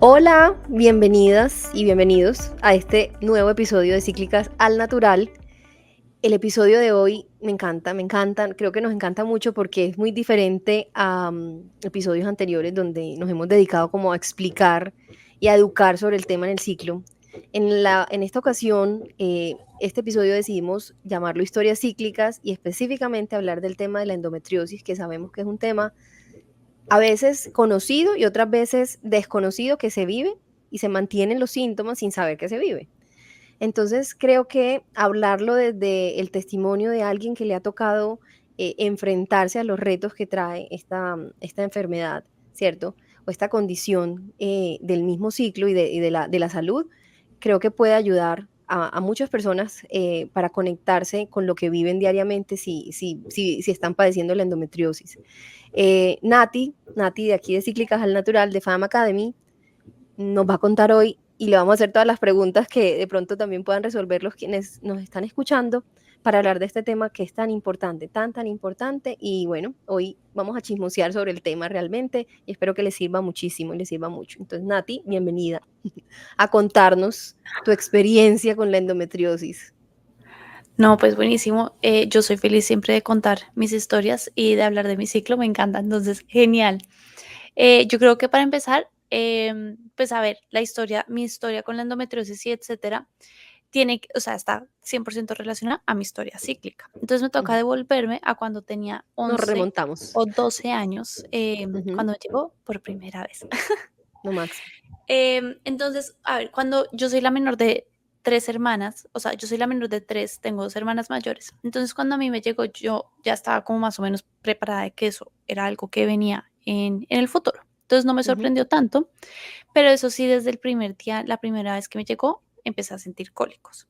Hola, bienvenidas y bienvenidos a este nuevo episodio de Cíclicas al Natural. El episodio de hoy me encanta, creo que nos encanta mucho porque es muy diferente a episodios anteriores donde nos hemos dedicado como a explicar y a educar sobre el tema en el ciclo. En esta ocasión, este episodio decidimos llamarlo Historias Cíclicas y específicamente hablar del tema de la endometriosis, que sabemos que es un tema a veces conocido y otras veces desconocido que se vive y se mantienen los síntomas sin saber que se vive. Entonces creo que hablarlo desde el testimonio de alguien que le ha tocado enfrentarse a los retos que trae esta enfermedad, ¿cierto? O esta condición del mismo ciclo y de la salud, creo que puede ayudar a muchas personas para conectarse con lo que viven diariamente si están padeciendo la endometriosis. Nati de aquí de Cíclicas al Natural, de Fama Academy, nos va a contar hoy y le vamos a hacer todas las preguntas que de pronto también puedan resolver los quienes nos están escuchando para hablar de este tema que es tan importante, tan importante. Y bueno, hoy vamos a chismosear sobre el tema realmente y espero que les sirva muchísimo y les sirva mucho. Entonces, Nati, bienvenida a contarnos tu experiencia con la endometriosis. No, pues buenísimo. Yo soy feliz siempre de contar mis historias y de hablar de mi ciclo, me encanta, entonces genial. Yo creo que para empezar, pues a ver, mi historia con la endometriosis y etcétera, o sea, está 100% relacionada a mi historia cíclica. Entonces me toca Ujú. devolverme a cuando tenía Nos 11 remontamos. o 12 años, Ujú. cuando me llegó por primera vez. No, Max. Entonces, a ver, cuando yo soy la menor de 3 hermanas, o sea, yo soy la menor de 3, tengo 2 hermanas mayores. Entonces, cuando a mí me llegó, yo ya estaba como más o menos preparada de que eso era algo que venía en el futuro. Entonces, no me Ujú. sorprendió tanto, pero eso sí, desde el primer día, la primera vez que me llegó, empecé a sentir cólicos.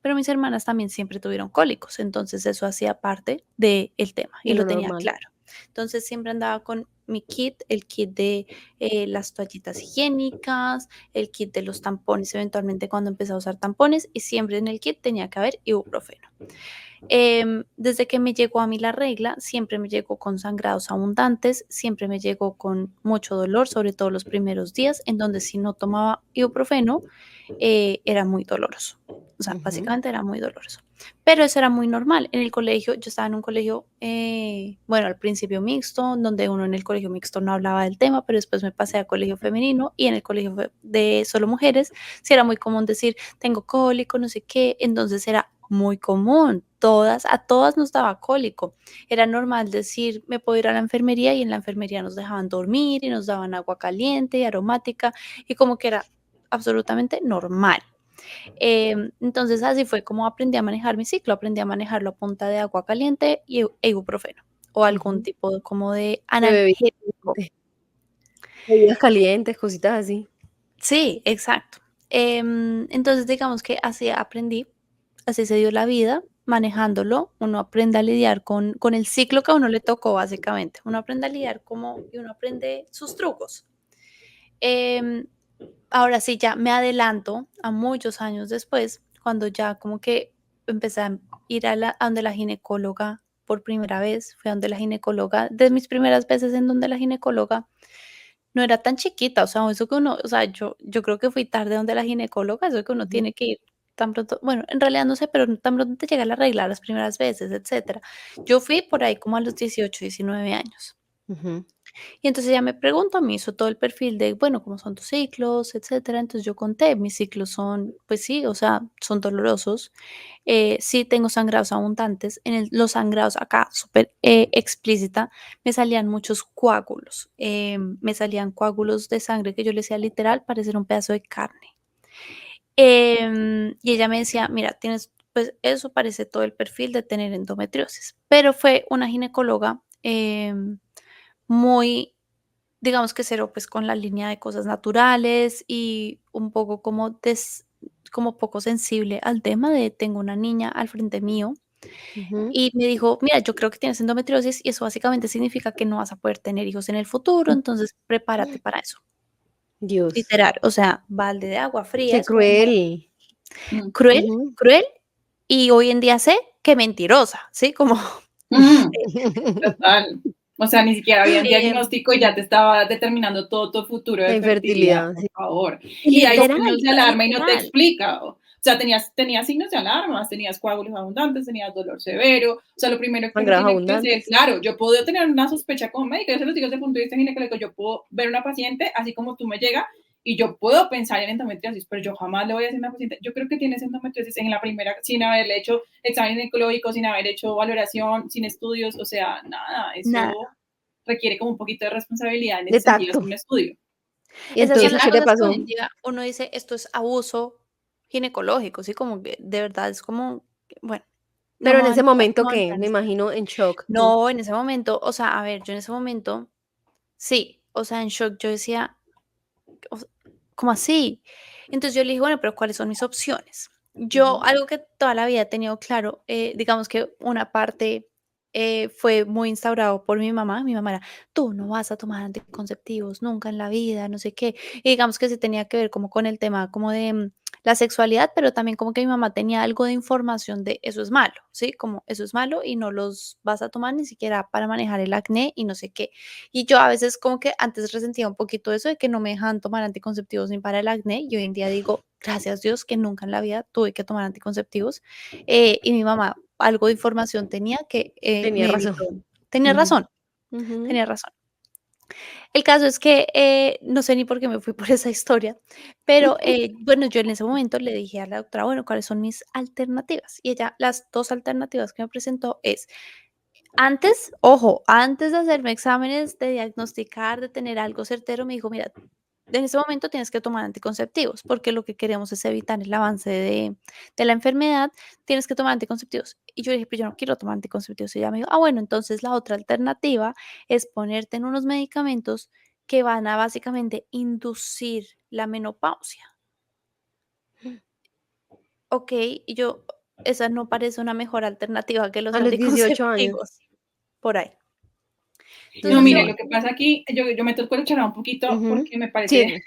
Pero mis hermanas también siempre tuvieron cólicos, entonces eso hacía parte del tema y De lo lo tenía normal. claro. Entonces siempre andaba con mi kit, el kit de las toallitas higiénicas, el kit de los tampones, eventualmente cuando empecé a usar tampones, y siempre en el kit tenía que haber ibuprofeno. Desde que me llegó a mí la regla, siempre me llegó con sangrados abundantes, siempre me llegó con mucho dolor, sobre todo los primeros días, en donde si no tomaba ibuprofeno, era muy doloroso. O sea, Ujú. básicamente era muy doloroso. Pero eso era muy normal. En el colegio, yo estaba en un colegio, bueno, al principio mixto, donde uno en el colegio mixto no hablaba del tema, pero después me pasé a colegio femenino y en el colegio de solo mujeres, sí era muy común decir, tengo cólico, no sé qué. Entonces era muy común. A todas nos daba cólico. Era normal decir, me puedo ir a la enfermería y en la enfermería nos dejaban dormir y nos daban agua caliente y aromática y como que era absolutamente normal. Entonces así fue como aprendí a manejar mi ciclo, aprendí a manejarlo a punta de agua caliente e ibuprofeno o algún Ujú. tipo como de De bebidas analgésico. calientes, bebidas calientes, cositas así. Sí, exacto. Entonces digamos que así aprendí, así se dio la vida, manejándolo, uno aprende a lidiar con el ciclo que a uno le tocó básicamente, uno aprende a lidiar y uno aprende sus trucos. Em, Ahora sí, ya me adelanto a muchos años después, cuando ya como que empecé a ir a donde la ginecóloga por primera vez, fui a donde la ginecóloga, de mis primeras veces en donde la ginecóloga no era tan chiquita, o sea, eso que uno, o sea, yo creo que fui tarde donde la ginecóloga, eso que uno Ujú. tiene que ir tan pronto, bueno, en realidad no sé, pero tan pronto te llega la regla las primeras veces, etcétera. Yo fui por ahí como a los 18, 19 años. Ujú. Y entonces ella me preguntó, me hizo todo el perfil de, bueno, cómo son tus ciclos, etcétera. Entonces yo conté, mis ciclos son, pues sí, o sea, son dolorosos. Sí tengo sangrados abundantes. Los sangrados acá, súper explícita, me salían muchos coágulos. Me salían coágulos de sangre que yo le decía literal parecer un pedazo de carne. Y ella me decía, mira, tienes, pues eso parece todo el perfil de tener endometriosis. Pero fue una ginecóloga muy, digamos que cero, pues, con la línea de cosas naturales y un poco como poco sensible al tema de tengo una niña al frente mío, Ujú. y me dijo: "Mira, yo creo que tienes endometriosis y eso básicamente significa que no vas a poder tener hijos en el futuro, entonces prepárate para eso". Dios, Literal, o sea, balde de agua fría, qué es como cruel. cruel, Ujú. cruel, y hoy en día sé que mentirosa, ¿sí? Como Mm, total. O sea, ni siquiera había un Eh, diagnóstico y ya te estaba determinando todo tu futuro La de fertilidad, infertilidad, por sí. favor. y Y hay literal, signos de y alarma y no te literal. explica. O sea, tenías signos de alarma, tenías coágulos abundantes, tenías dolor severo. O sea, lo primero que uno Sangrados tiene que hacer, abundantes. claro, yo puedo tener una sospecha como médica, yo se los digo desde el punto de vista ginecológico, yo puedo ver una paciente, así como tú me llega, y yo puedo pensar en endometriosis, pero yo jamás le voy a decir a una paciente, yo creo que tienes endometriosis en la primera, sin haberle hecho examen ginecológico, sin haber hecho valoración, sin estudios, o sea, nada, Nada. eso requiere como un poquito de responsabilidad en De ese sentido, es tacto. un estudio. Y Esas son entonces, las ¿qué te cosas que hoy pasó? en día uno dice, esto es abuso ginecológico, ¿sí? Como que de verdad es como, bueno, no Pero me en voy a ese entrar, momento, no voy a ¿qué? entrar en Me ese tema. imagino en shock, tú. No, en ese momento, o sea, a ver, yo en ese momento, sí, o sea, en shock, yo decía, o s ¿cómo así? Entonces yo le dije: "Bueno, pero ¿cuáles son mis opciones?". Yo Ujú. algo que toda la vida he tenido claro, digamos que una parte, fue muy instaurado por mi mamá. Mi mamá era: "Tú no vas a tomar anticonceptivos nunca en la vida, no sé qué". Y digamos que sí tenía que ver como con el tema como de, la sexualidad, pero también como que mi mamá tenía algo de información de eso es malo, ¿sí? Como eso es malo y no los vas a tomar ni siquiera para manejar el acné y no sé qué. Y yo a veces como que antes resentía un poquito eso de que no me dejaban tomar anticonceptivos ni para el acné, y hoy en día digo, gracias Dios que nunca en la vida tuve que tomar anticonceptivos, y mi mamá algo de información tenía que, Tenía me razón. evitó. Tenía Ujú. razón, Ujú. tenía razón. El caso es que, no sé ni por qué me fui por esa historia, pero, bueno, yo en ese momento le dije a la doctora, bueno, ¿cuáles son mis alternativas? Y ella, las 2 alternativas que me presentó es antes, ojo, antes de hacerme exámenes, de diagnosticar, de tener algo certero, me dijo: "Mira, en este momento tienes que tomar anticonceptivos, porque lo que queremos es evitar el avance de la enfermedad, tienes que tomar anticonceptivos". Y yo dije: "Pero yo no quiero tomar anticonceptivos". Y ella me dijo: "Ah, bueno, entonces la otra alternativa es ponerte en unos medicamentos que van a básicamente inducir la menopausia". Okey, y yo, esa no parece una mejor alternativa que los A los 18 años. anticonceptivos, por ahí. No, Entonces Dios yo mire, mío. lo que pasa aquí, yo me toco el charlar un poquito Ujú. porque me parece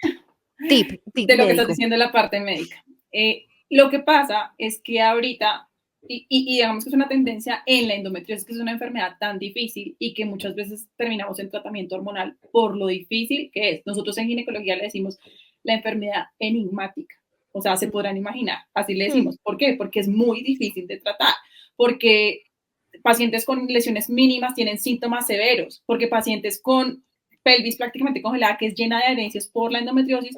Sí, tip de lo que estás médico. diciendo en la parte médica. Lo que pasa es que ahorita, y digamos que es una tendencia en la endometriosis, que es una enfermedad tan difícil y que muchas veces terminamos en tratamiento hormonal por lo difícil que es. Nosotros en ginecología le decimos la enfermedad enigmática. O sea, se podrán imaginar, así le Mm. decimos. ¿Por qué? Porque es muy difícil de tratar, porque pacientes con lesiones mínimas tienen síntomas severos, porque pacientes con pelvis prácticamente congelada, que es llena de adherencias por la endometriosis,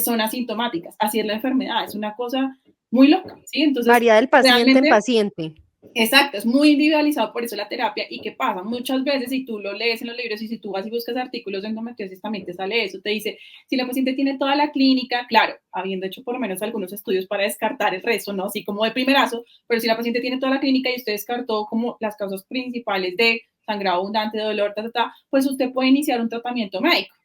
son asintomáticas. Así es la enfermedad, es una cosa muy loca, ¿sí? Entonces, Varía del paciente en realmente, paciente. exacto, es muy individualizado, por eso la terapia. ¿Y qué pasa? Muchas veces, si tú lo lees en los libros y si tú vas y buscas artículos de endometriosis, también te sale eso. Te dice, si la paciente tiene toda la clínica, claro, habiendo hecho por lo menos algunos estudios para descartar el resto, ¿no? Así como de primerazo, pero si la paciente tiene toda la clínica y usted descartó como las causas principales de sangrado abundante, dolor, pues usted puede iniciar un tratamiento médico.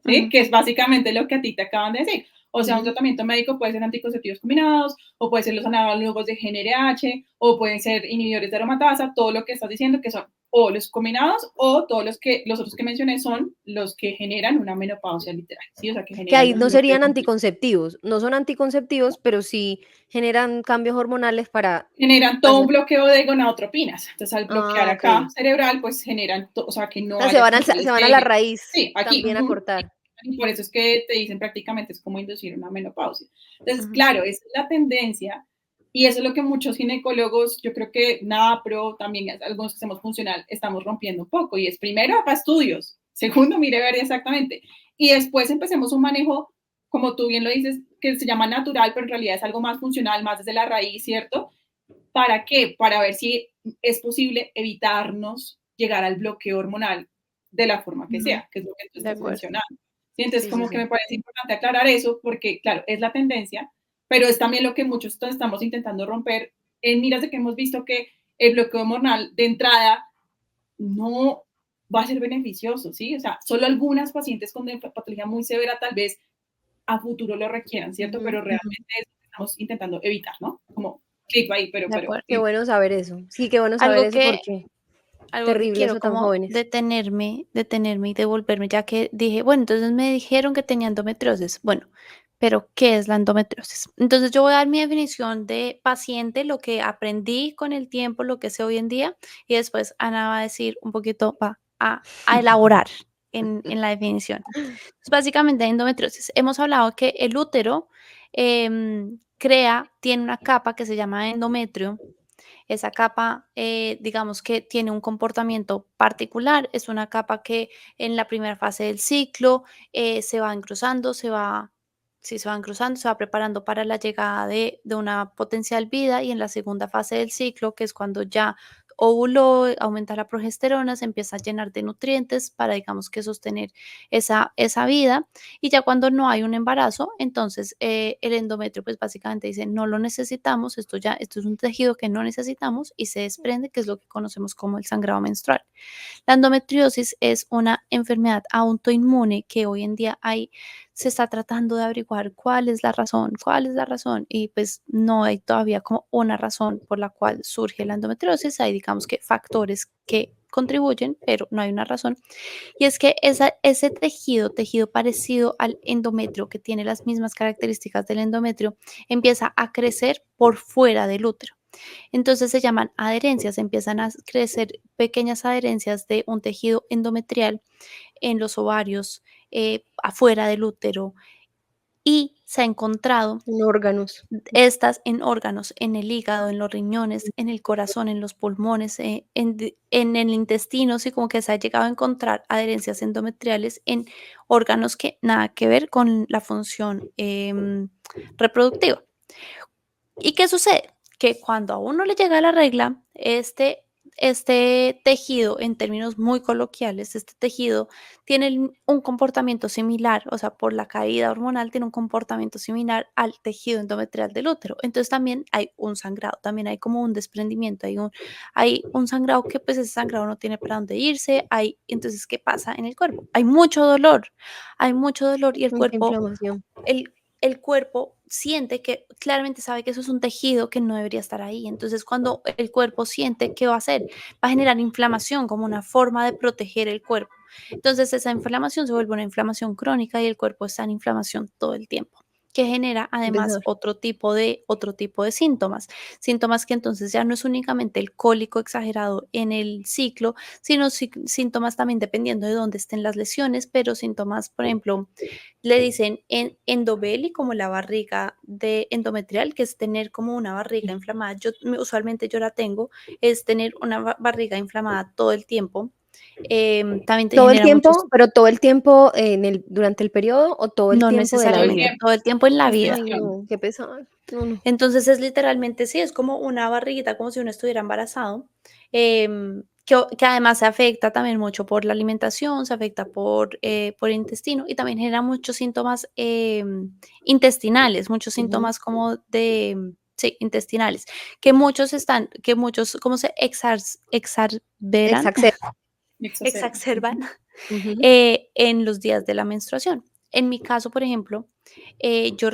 ¿Sí? ujú, Que es básicamente lo que a ti te acaban de decir. O sea, un Ujú. tratamiento médico puede ser anticonceptivos combinados, o puede ser los análogos de GnRH, o pueden ser inhibidores de aromatasa, todo lo que estás diciendo que son o los combinados o todos los otros que mencioné son los que generan una menopausia literal, ¿sí? O sea, que Que generan ahí el no bloqueo serían completo. anticonceptivos, no son anticonceptivos, pero sí generan cambios hormonales para Generan todo un hacer. bloqueo de gonadotropinas. Entonces, al bloquear Ah, acá okey. cerebral, pues generan, o sea, que O no sea, se haya van como al tal se van a la este, raíz sí, aquí, también a cortar. y por eso es que te dicen prácticamente es como inducir una menopausia. Entonces, ujú. claro, esa es la tendencia y eso es lo que muchos ginecólogos, yo creo que NAPRO, también algunos que hacemos funcional, estamos rompiendo un poco. Y es primero, para estudios. Segundo, mire, ver exactamente. Y después empecemos un manejo, como tú bien lo dices, que se llama natural, pero en realidad es algo más funcional, más desde la raíz, ¿cierto? ¿Para qué? Para ver si es posible evitarnos llegar al bloqueo hormonal de la forma que Ujú, sea, que es lo que tú de estás acuerdo. mencionando. ¿Sí? Entonces, Sí, sí, como que sí. me parece importante aclarar eso, porque, claro, es la tendencia, pero es también lo que muchos estamos intentando romper en miras de que hemos visto que el bloqueo hormonal de entrada no va a ser beneficioso, ¿sí? O sea, solo algunas pacientes con patología muy severa tal vez a futuro lo requieran, ¿cierto? Ujú. Pero Ujú, realmente es lo que estamos intentando evitar, ¿no? Como clic ahí, de pero acuerdo. Qué sí. bueno saber eso. Sí, qué bueno saber Algo eso que porque algo que terrible quiero eso tan como jóvenes. detenerme y devolverme, ya que dije, bueno, entonces me dijeron que tenía endometriosis. Bueno, pero ¿qué es la endometriosis? Entonces yo voy a dar mi definición de paciente, lo que aprendí con el tiempo, lo que sé hoy en día, y después Ana va a decir un poquito, va a elaborar en la definición. Entonces, básicamente, endometriosis. Hemos hablado que el útero tiene una capa que se llama endometrio. Esa capa, digamos que tiene un comportamiento particular, es una capa que en la primera fase del ciclo se va engrosando, sí, se va engrosando, se va preparando para la llegada de una potencial vida y en la segunda fase del ciclo, que es cuando ya óvulo, aumenta la progesterona, se empieza a llenar de nutrientes para, digamos que sostener esa vida y ya cuando no hay un embarazo, entonces el endometrio pues básicamente dice no lo necesitamos, esto es un tejido que no necesitamos y se desprende, que es lo que conocemos como el sangrado menstrual. La endometriosis es una enfermedad autoinmune que hoy en día se está tratando de averiguar cuál es la razón y pues no hay todavía como una razón por la cual surge la endometriosis, hay digamos que factores que contribuyen, pero no hay una razón. Y es que ese tejido parecido al endometrio, que tiene las mismas características del endometrio, empieza a crecer por fuera del útero. Entonces se llaman adherencias, empiezan a crecer pequeñas adherencias de un tejido endometrial en los ovarios, afuera del útero, y se ha encontrado En órganos. estas en órganos, en el hígado, en los riñones, en el corazón, en los pulmones, en el intestino, así como que se ha llegado a encontrar adherencias endometriales en órganos que nada que ver con la función reproductiva. ¿Y qué sucede? Que cuando a uno le llega la regla, este tejido, en términos muy coloquiales, este tejido tiene un comportamiento similar, o sea, por la caída hormonal tiene un comportamiento similar al tejido endometrial del útero. Entonces también hay un sangrado, también hay como un desprendimiento, hay un sangrado que pues ese sangrado no tiene para dónde irse, entonces, ¿qué pasa en el cuerpo? Hay mucho dolor y el Mucha cuerpo inflamación. el cuerpo siente que claramente sabe que eso es un tejido que no debería estar ahí. Entonces, cuando el cuerpo siente, ¿qué va a hacer? Va a generar inflamación como una forma de proteger el cuerpo. Entonces, esa inflamación se vuelve una inflamación crónica y el cuerpo está en inflamación todo el tiempo, que genera además Pesar. otro tipo de síntomas que entonces ya no es únicamente el cólico exagerado en el ciclo, sino síntomas también dependiendo de dónde estén las lesiones, pero síntomas, por ejemplo, le dicen endobeli, como la barriga de endometrial, que es tener como una barriga inflamada. Usualmente yo la tengo, es tener una barriga inflamada todo el tiempo. También te Todo el genera muchos, tiempo, pero todo el tiempo durante el periodo o todo el no tiempo de la Todo el vida. necesariamente, tiempo, todo el tiempo en la vida. Ay, menstruación. no, qué pesar. No, no. Entonces es literalmente, sí, es como una barriguita, como si uno estuviera embarazado, que además se afecta también mucho por la alimentación, se afecta por el intestino y también genera muchos síntomas intestinales, muchos Ujú. síntomas como sí, intestinales, que muchos, ¿cómo se exacerban? Exacerba. Exacerba. Exacerban Ujú. Ujú. en los días de la menstruación. En mi caso, por ejemplo, yo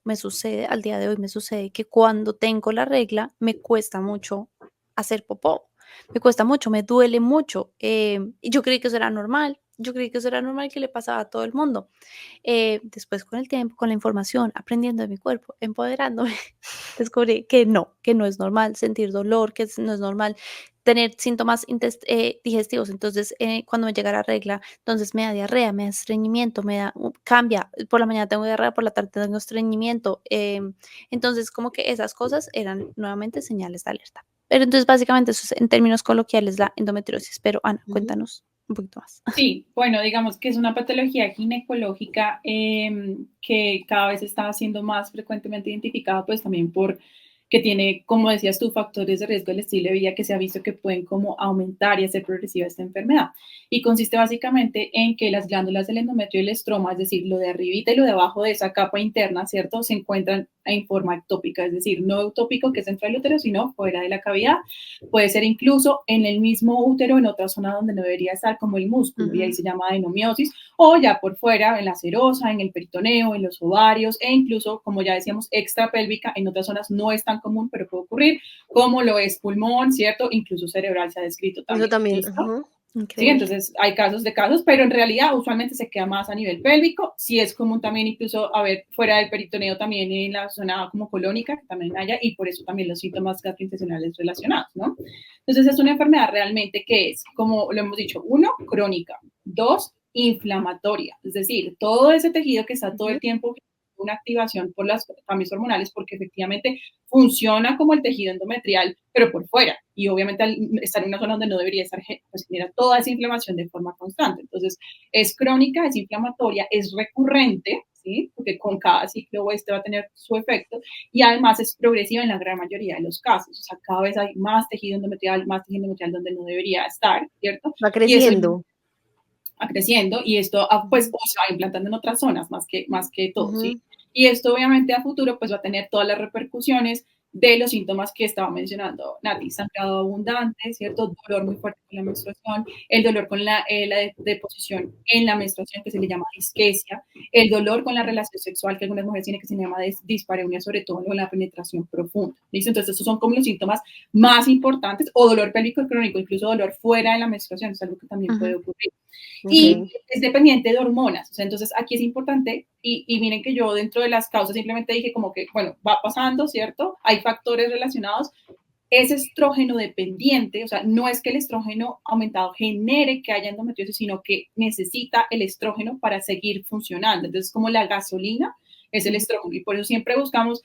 me sucede, al día de hoy me sucede que cuando tengo la regla me cuesta mucho hacer popó, me cuesta mucho, me duele mucho. Y yo creí que eso era normal, yo creí que eso era normal que le pasaba a todo el mundo. Después con el tiempo, con la información, aprendiendo de mi cuerpo, empoderándome, descubrí que no es normal sentir dolor, no es normal tener síntomas digestivos. Entonces, cuando me llega la regla, entonces me da diarrea, me da estreñimiento, cambia. Por la mañana tengo diarrea, por la tarde tengo estreñimiento. Entonces, como que esas cosas eran nuevamente señales de alerta. Pero entonces, básicamente, eso es en términos coloquiales la endometriosis. Pero Ana, Ujú. cuéntanos un poquito más. Sí, bueno, digamos que es una patología ginecológica que cada vez está siendo más frecuentemente identificada, pues también por que tiene, como decías tú, factores de riesgo del estilo de vida que se ha visto que pueden como aumentar y hacer progresiva esta enfermedad. Y consiste básicamente en que las glándulas del endometrio y el estroma, es decir, lo de arribita y lo de abajo de esa capa interna, ¿cierto? Se encuentran en forma ectópica, es decir, no eutópico, que es dentro del útero, sino fuera de la cavidad. Puede ser incluso en el mismo útero, en otra zona donde no debería estar, como el músculo, y ahí Ujú. se llama adenomiosis, o ya por fuera, en la serosa, en el peritoneo, en los ovarios, e incluso, como ya decíamos, extrapélvica, en otras zonas no es tan común, pero puede ocurrir, como lo es pulmón, ¿cierto? Incluso cerebral se ha descrito Eso también. también. ¿Listo? Ajá. ¿sí? Increíble. Entonces hay casos de casos, pero en realidad usualmente se queda más a nivel pélvico. Sí es común también incluso a ver fuera del peritoneo también en la zona como colónica, que también haya, y por eso también los síntomas gastrointestinales relacionados, ¿no? Entonces es una enfermedad realmente que es, como lo hemos dicho, 1, crónica, 2, inflamatoria, es decir, todo ese tejido que está todo el tiempo una activación por los cambios hormonales, porque efectivamente funciona como el tejido endometrial, pero por fuera. Y obviamente al estar en una zona donde no debería estar, pues genera toda esa inflamación de forma constante. Entonces, es crónica, es inflamatoria, es recurrente, ¿sí? Porque con cada ciclo este va a tener su efecto. Y además es progresiva en la gran mayoría de los casos. O sea, cada vez hay más tejido endometrial donde no debería estar, ¿cierto? Va Y eso creciendo. va creciendo y esto pues o se va implantando en otras zonas más que todo, ¿sí? Ujú. Y esto obviamente a futuro pues va a tener todas las repercusiones de los síntomas que estaba mencionando Nati, sangrado abundante, ¿cierto? Dolor muy fuerte con la menstruación, el dolor con la deposición en la menstruación que se le llama disquesia, el dolor con la relación sexual que algunas mujeres tienen que se llama dispareunia, sobre todo en la penetración profunda, ¿listo? Entonces estos son como los síntomas más importantes, o dolor pélvico crónico, incluso dolor fuera de la menstruación, es algo que también puede ocurrir. Y Ok. es dependiente de hormonas. O sea, entonces aquí es importante, y miren que yo dentro de las causas simplemente dije como que, bueno, va pasando, ¿cierto? Hay factores relacionados. Es estrógeno dependiente, o sea, no es que el estrógeno aumentado genere que haya endometriosis, sino que necesita el estrógeno para seguir funcionando. Entonces, como la gasolina es el estrógeno, y por eso siempre buscamos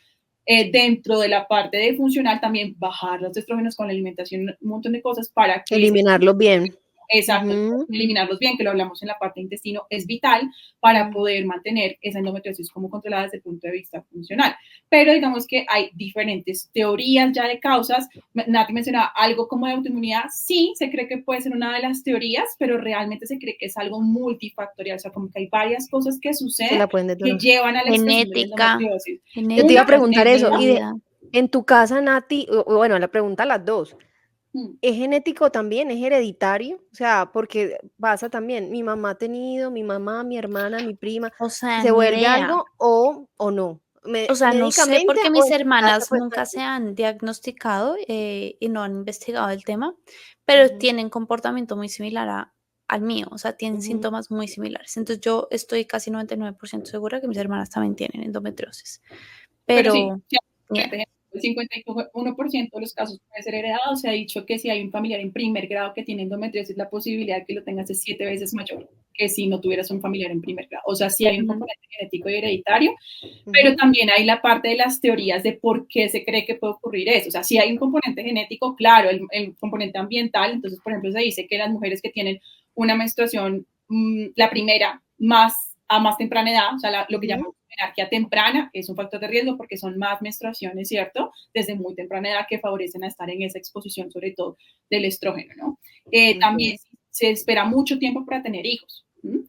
dentro de la parte de funcional también bajar los estrógenos con la alimentación, un montón de cosas para que Eliminarlo bien. exacto, Ujú. eliminarlos bien, que lo hablamos en la parte de intestino, es vital para poder mantener esa endometriosis como controlada desde el punto de vista funcional. Pero digamos que hay diferentes teorías ya de causas. Nati mencionaba algo como de autoinmunidad. Sí, se cree que puede ser una de las teorías, pero realmente se cree que es algo multifactorial. O sea, como que hay varias cosas que Que suceden la pueden que detonar. llevan a la expresión de la Genética, endometriosis. Yo te iba a Una, genética, preguntar estilo eso. de genética. vida. En tu casa, Nati, o bueno, la pregunta a las dos. Mm, ¿Es genético también? ¿Es hereditario? O sea, porque pasa también, mi mamá ha tenido, mi mamá, mi hermana, mi prima, O sea, ¿se ni vuelve idea. algo o no? O sea, no sé ¿Médicamente porque o mis en tu casa hermanas fue nunca se así? han diagnosticado y no han investigado el tema, pero Ujú, tienen comportamiento muy similar al mío, o sea, tienen ujú. síntomas muy similares. Entonces yo estoy casi 99% segura que mis hermanas también tienen endometriosis, pero sí, pero yeah. el 51% de los casos puede ser heredado. Se ha dicho que si hay un familiar en primer grado que tiene endometriosis, la posibilidad de que lo tengas es 7 veces mayor que si no tuvieras un familiar en primer grado. O sea, sí hay un Ujú. componente genético y hereditario, pero Ujú. también hay la parte de las teorías de por qué se cree que puede ocurrir eso. O sea, si hay un componente genético, claro, el componente ambiental. Entonces, por ejemplo, se dice que las mujeres que tienen una menstruación, la primera, a más temprana edad, o sea, lo que Ujú. llamamos menarquia temprana, es un factor de riesgo porque son más menstruaciones, ¿cierto? Desde muy temprana edad que favorecen a estar en esa exposición, sobre todo del estrógeno, ¿no? También Ok. se espera mucho tiempo para tener hijos. ¿Sí?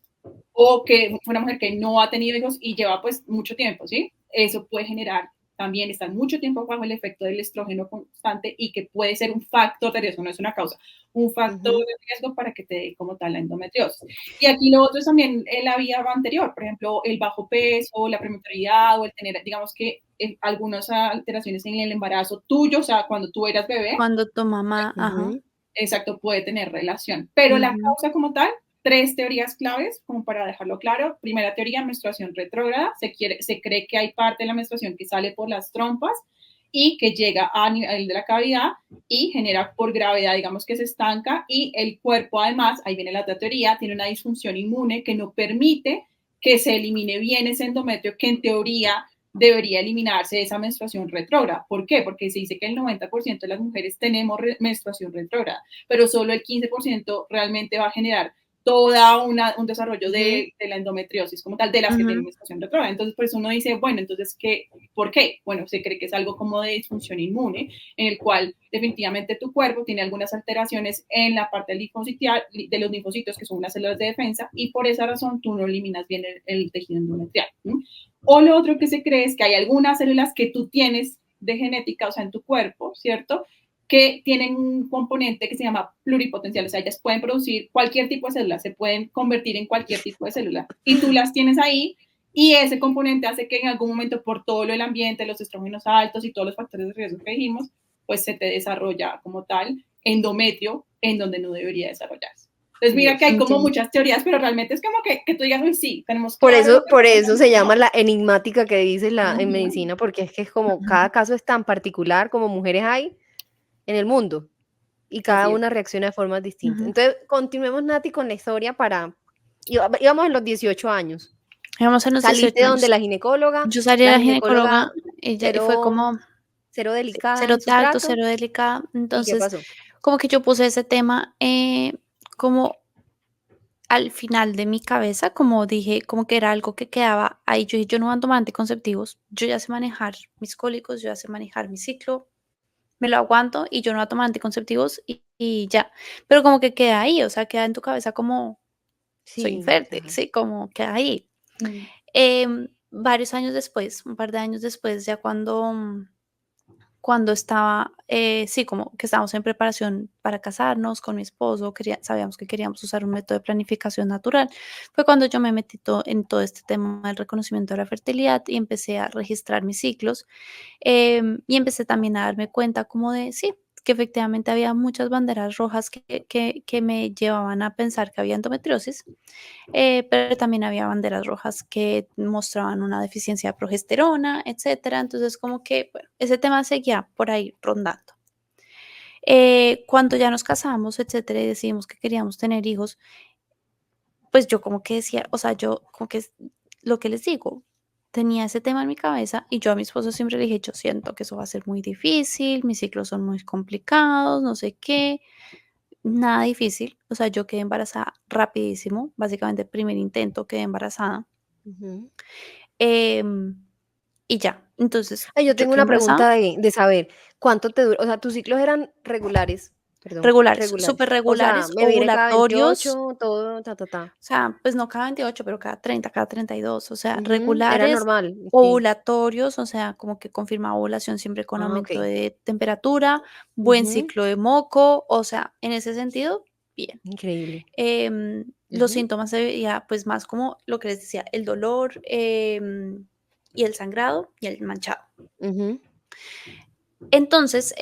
O que fue una mujer que no ha tenido hijos y lleva pues mucho tiempo, ¿sí? Eso puede generar también estar mucho tiempo bajo el efecto del estrógeno constante y que puede ser un factor de riesgo, no es una causa, un factor Ujú. de riesgo para que te dé como tal la endometriosis. Y aquí lo otro es también la vía anterior, por ejemplo, el bajo peso, la prematuridad o el tener, digamos que algunas alteraciones en el embarazo tuyo, o sea, cuando tú eras bebé, Cuando tu mamá, ajá. Ujú. exacto, puede tener relación. Pero la Ujú. causa como tal, 3 teorías claves, como para dejarlo claro. Primera teoría, menstruación retrógrada. Se cree que hay parte de la menstruación que sale por las trompas y que llega a nivel de la cavidad y genera por gravedad, digamos que se estanca y el cuerpo además, ahí viene la otra teoría, tiene una disfunción inmune que no permite que se elimine bien ese endometrio que en teoría debería eliminarse esa menstruación retrógrada. ¿Por qué? Porque se dice que el 90% de las mujeres tenemos menstruación retrógrada, pero solo el 15% realmente va a generar todo un desarrollo Ujú. de la endometriosis como tal, de las que tienen Ujú. menstruación retrógrada. Entonces, por eso uno dice, bueno, entonces, ¿por qué? Bueno, se cree que es algo como de disfunción inmune, en el cual definitivamente tu cuerpo tiene algunas alteraciones en la parte de los linfocitos, que son unas células de defensa, y por esa razón tú no eliminas bien el tejido endometrial. ¿Sí? O lo otro que se cree es que hay algunas células que tú tienes de genética, o sea, en tu cuerpo, ¿cierto? Que tienen un componente que se llama pluripotencial, o sea, ellas pueden producir cualquier tipo de célula, se pueden convertir en cualquier tipo de célula, y tú las tienes ahí, y ese componente hace que en algún momento, por todo lo del ambiente, los estrógenos altos y todos los factores de riesgo que dijimos, pues se te desarrolla como tal endometrio en donde no debería desarrollarse. Entonces mira que hay como Entiendo. muchas teorías, pero realmente es como que tú digas, uy, sí, tenemos Por claro lo eso, que por pasa eso en se el llama no. la enigmática que dice en Ujú, medicina, porque es que es como Ujú. cada caso es tan particular como mujeres hay en el mundo y cada así es. una reacciona de formas distintas. Ujú. Entonces, continuemos, Nati, con la historia para... Íbamos en los 18 años. Íbamos en los 18 Saliste donde años. Yo salí a la la ginecóloga ginecóloga y fue cero, como cero delicada cero en su tacto, trato. cero delicada. ¿Y qué Entonces, pasó? como que yo puse ese tema como al final de mi cabeza, como dije, como que era algo que quedaba ahí. Yo dije, yo no voy a tomar anticonceptivos, yo ya sé manejar mis cólicos, yo ya sé manejar mi ciclo, me lo aguanto y yo no voy a tomar anticonceptivos y ya. Pero como que queda ahí, o sea, queda en tu cabeza como soy Sí, infértil, claro. sí, como queda ahí. Mm. Varios años después, un par de años después, ya cuando estaba, sí, como que estábamos en preparación para casarnos con mi esposo, sabíamos que queríamos usar un método de planificación natural, fue cuando yo me metí en todo este tema del reconocimiento de la fertilidad y empecé a registrar mis ciclos. Y empecé también a darme cuenta como de, sí, que efectivamente había muchas banderas rojas que me llevaban a pensar que había endometriosis, pero también había banderas rojas que mostraban una deficiencia de progesterona, etcétera. Entonces, como que, bueno, ese tema seguía por ahí rondando. Cuando ya nos casamos, etcétera, y decidimos que queríamos tener hijos, pues yo como que decía, o sea, yo como que lo que les digo, tenía ese tema en mi cabeza y yo a mi esposo siempre le dije, yo siento que eso va a ser muy difícil, mis ciclos son muy complicados, no sé qué, nada difícil, o sea, yo quedé embarazada rapidísimo, básicamente primer intento quedé embarazada. Ujú. em, y ya, entonces Ay, yo yo tengo quedé una pregunta embarazada, de saber, ¿cuánto te duró? O sea, tus ciclos eran regulares, perdón, regulares, regulares. súper O sea, regulares, me viene cada ovulatorios. 28 todo, ta, ta, ta. O sea, pues no cada 28, pero cada 30, cada 32, o sea, Ujú, era regulares, normal, sí. ovulatorios, o sea, como que confirmaba ovulación siempre con Ah, aumento okey. de temperatura, buen Ujú, ciclo de moco, o sea, en ese sentido, bien. increíble. Los Ujú, síntomas se veía pues más como lo que les decía, el dolor y el sangrado y el manchado. ujú, Entonces,